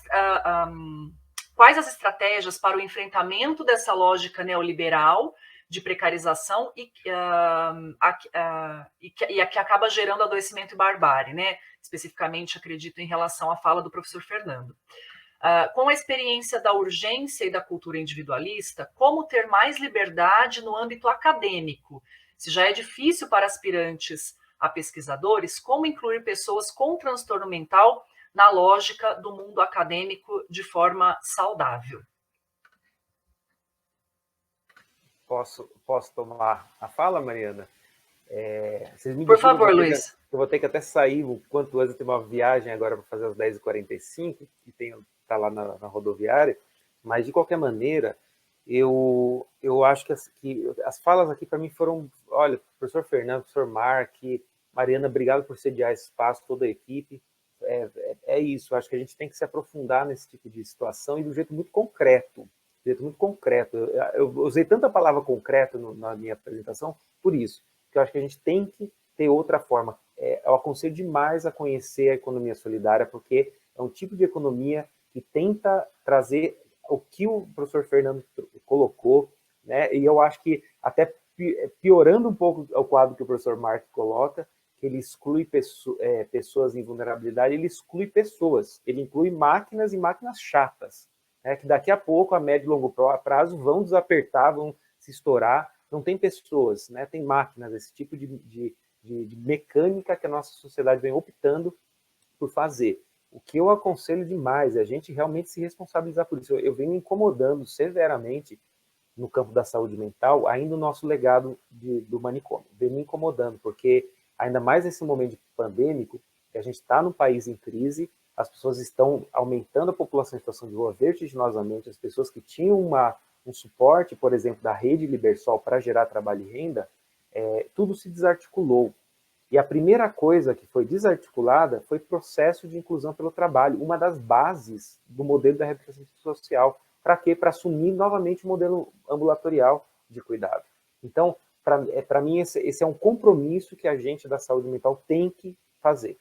as estratégias para o enfrentamento dessa lógica neoliberal de precarização e a que acaba gerando adoecimento e barbárie, né? Especificamente, acredito, em relação à fala do professor Fernando. Com a experiência da urgência e da cultura individualista, como ter mais liberdade no âmbito acadêmico? Se já é difícil para aspirantes a pesquisadores, como incluir pessoas com transtorno mental na lógica do mundo acadêmico de forma saudável? Posso tomar a fala, Mariana? Vocês me Por favor, Luiz. Eu vou ter que até sair o quanto antes, eu tenho uma viagem agora para fazer às 10h45, e tá lá na rodoviária, mas de qualquer maneira, eu acho que as falas aqui para mim foram, olha, professor Fernando, professor Mark, Mariana, obrigado por sediar esse espaço, toda a equipe. É isso, acho que a gente tem que se aprofundar nesse tipo de situação e do jeito muito concreto. Eu usei tanta palavra concreta na minha apresentação por isso, que eu acho que a gente tem que ter outra forma. Eu aconselho demais a conhecer a economia solidária, porque é um tipo de economia que tenta trazer o que o professor Fernando colocou, né? E eu acho que até piorando um pouco o quadro que o professor Mark coloca, que ele exclui pessoas em vulnerabilidade, ele exclui pessoas, ele inclui máquinas e máquinas chatas, né? Que daqui a pouco, a médio e longo prazo, vão desapertar, vão se estourar. Não tem pessoas, né? Tem máquinas, esse tipo de mecânica que a nossa sociedade vem optando por fazer. O que eu aconselho demais é a gente realmente se responsabilizar por isso. Eu venho me incomodando severamente no campo da saúde mental, ainda o nosso legado do manicômio. Vem me incomodando, porque ainda mais nesse momento pandêmico, que a gente está num país em crise, as pessoas estão aumentando a população em situação de rua vertiginosamente, as pessoas que tinham um suporte, por exemplo, da rede Libersol para gerar trabalho e renda, tudo se desarticulou. E a primeira coisa que foi desarticulada foi processo de inclusão pelo trabalho, uma das bases do modelo da reabilitação social. Para quê? Para assumir novamente o modelo ambulatorial de cuidado. Então, para mim, esse é um compromisso que a gente da saúde mental tem que fazer.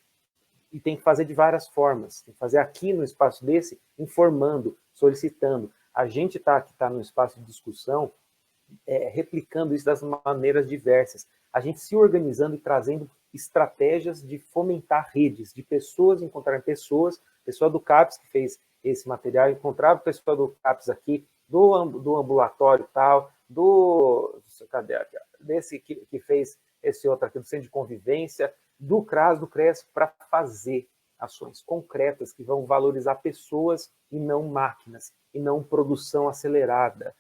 E tem que fazer de várias formas. Tem que fazer aqui no espaço desse, informando, solicitando. A gente está no espaço de discussão, replicando isso das maneiras diversas. A gente se organizando e trazendo estratégias de fomentar redes, de pessoas encontrarem pessoas, pessoa do CAPES que fez esse material, encontrava pessoa do CAPES aqui, do ambulatório tal, desse que fez esse outro aqui, do Centro de Convivência, do CRAS, do CRES, para fazer ações concretas que vão valorizar pessoas e não máquinas, e não produção acelerada,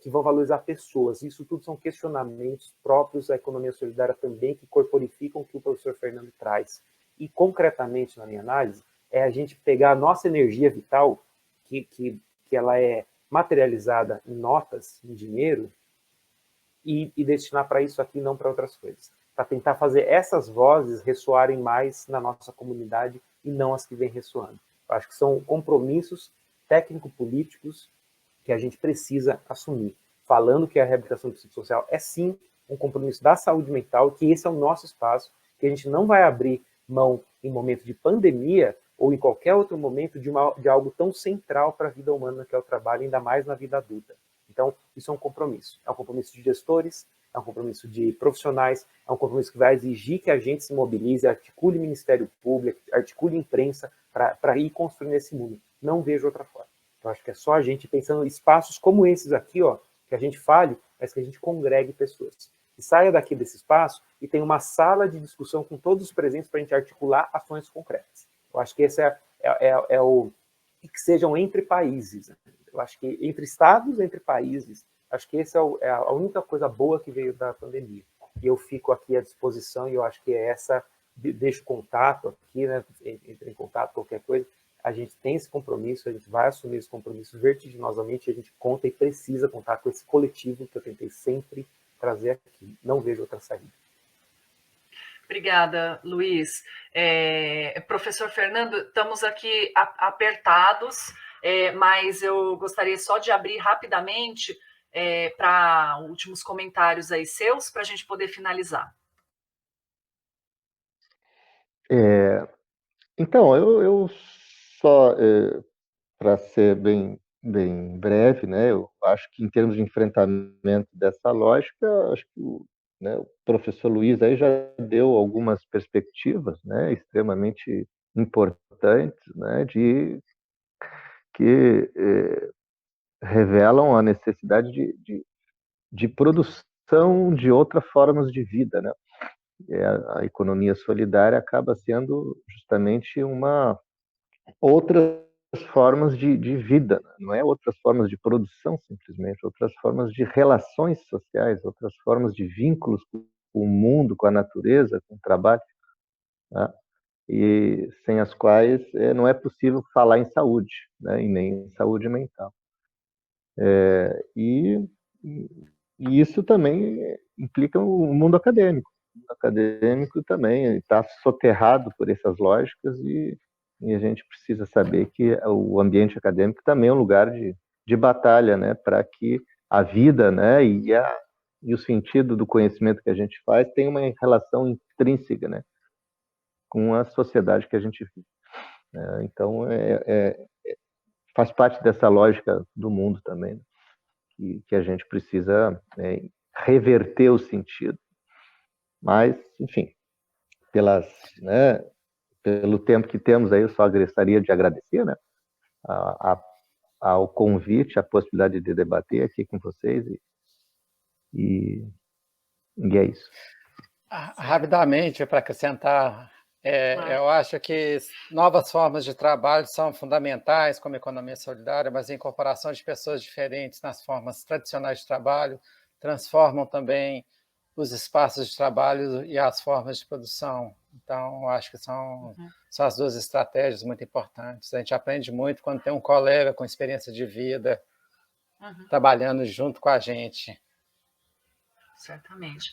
que vão valorizar pessoas. Isso tudo são questionamentos próprios da economia solidária também, que corporificam o que o professor Fernando traz. E, concretamente, na minha análise, é a gente pegar a nossa energia vital, que ela é materializada em notas, em dinheiro, e destinar para isso aqui, não para outras coisas. Para tentar fazer essas vozes ressoarem mais na nossa comunidade e não as que vêm ressoando. Eu acho que são compromissos técnico-políticos que a gente precisa assumir, falando que a reabilitação psicossocial é sim um compromisso da saúde mental, que esse é o nosso espaço, que a gente não vai abrir mão em momento de pandemia ou em qualquer outro momento de algo tão central para a vida humana que é o trabalho, ainda mais na vida adulta. Então, isso é um compromisso. É um compromisso de gestores, é um compromisso de profissionais, é um compromisso que vai exigir que a gente se mobilize, articule Ministério Público, articule imprensa para ir construindo esse mundo. Não vejo outra forma. Eu acho que é só a gente pensando em espaços como esses aqui, ó, que a gente fale, mas que a gente congregue pessoas. E saia daqui desse espaço e tenha uma sala de discussão com todos os presentes para a gente articular ações concretas. Eu acho que esse é o... E que sejam entre países. Né? Eu acho que entre estados, entre países, acho que essa é a única coisa boa que veio da pandemia. E eu fico aqui à disposição e eu acho que é essa... Deixo contato aqui, né? Entre em contato, qualquer coisa. A gente tem esse compromisso, a gente vai assumir esse compromisso vertiginosamente, a gente conta e precisa contar com esse coletivo que eu tentei sempre trazer aqui. Não vejo outra saída. Obrigada, Luiz. Professor Fernando, estamos aqui apertados, mas eu gostaria só de abrir rapidamente para últimos comentários aí seus, para a gente poder finalizar. Então, eu só, para ser bem breve, né, eu acho que em termos de enfrentamento dessa lógica, acho que o professor Luiz aí já deu algumas perspectivas, né, extremamente importantes, né, que revelam a necessidade de produção de outras formas de vida, né? A economia solidária acaba sendo justamente outras formas de vida, não é outras formas de produção simplesmente, outras formas de relações sociais, outras formas de vínculos com o mundo, com a natureza, com o trabalho, né? E sem as quais não é possível falar em saúde, né? E nem em saúde mental. E isso também implica o mundo acadêmico. O mundo acadêmico também está soterrado por essas lógicas e a gente precisa saber que o ambiente acadêmico também é um lugar de batalha, né, para que a vida, né, e o sentido do conhecimento que a gente faz tenha uma relação intrínseca, né, com a sociedade que a gente vive. Então, faz parte dessa lógica do mundo também, né? que a gente precisa reverter o sentido. Mas, enfim, né, pelo tempo que temos aí, eu só gostaria de agradecer, né, ao convite, a possibilidade de debater aqui com vocês, e é isso. Rapidamente, para acrescentar, eu acho que novas formas de trabalho são fundamentais, como economia solidária, mas a incorporação de pessoas diferentes nas formas tradicionais de trabalho transformam também os espaços de trabalho e as formas de produção. Então, acho que são as duas estratégias muito importantes. A gente aprende muito quando tem um colega com experiência de vida trabalhando junto com a gente. Certamente.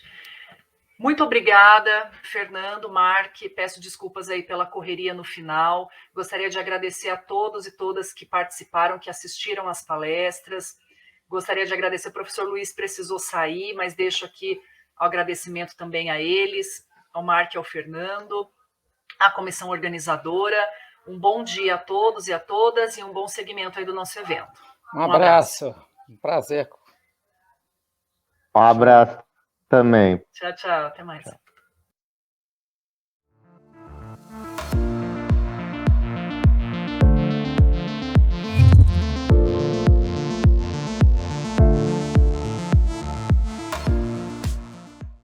Muito obrigada, Fernando, Mark. Peço desculpas aí pela correria no final. Gostaria de agradecer a todos e todas que participaram, que assistiram às palestras. Gostaria de agradecer, o professor Luiz precisou sair, mas deixo aqui o agradecimento também a eles, ao Mark e ao Fernando, à comissão organizadora. Um bom dia a todos e a todas e um bom segmento aí do nosso evento. Um abraço. Um prazer. Um abraço também. Tchau, tchau. Até mais. Tchau.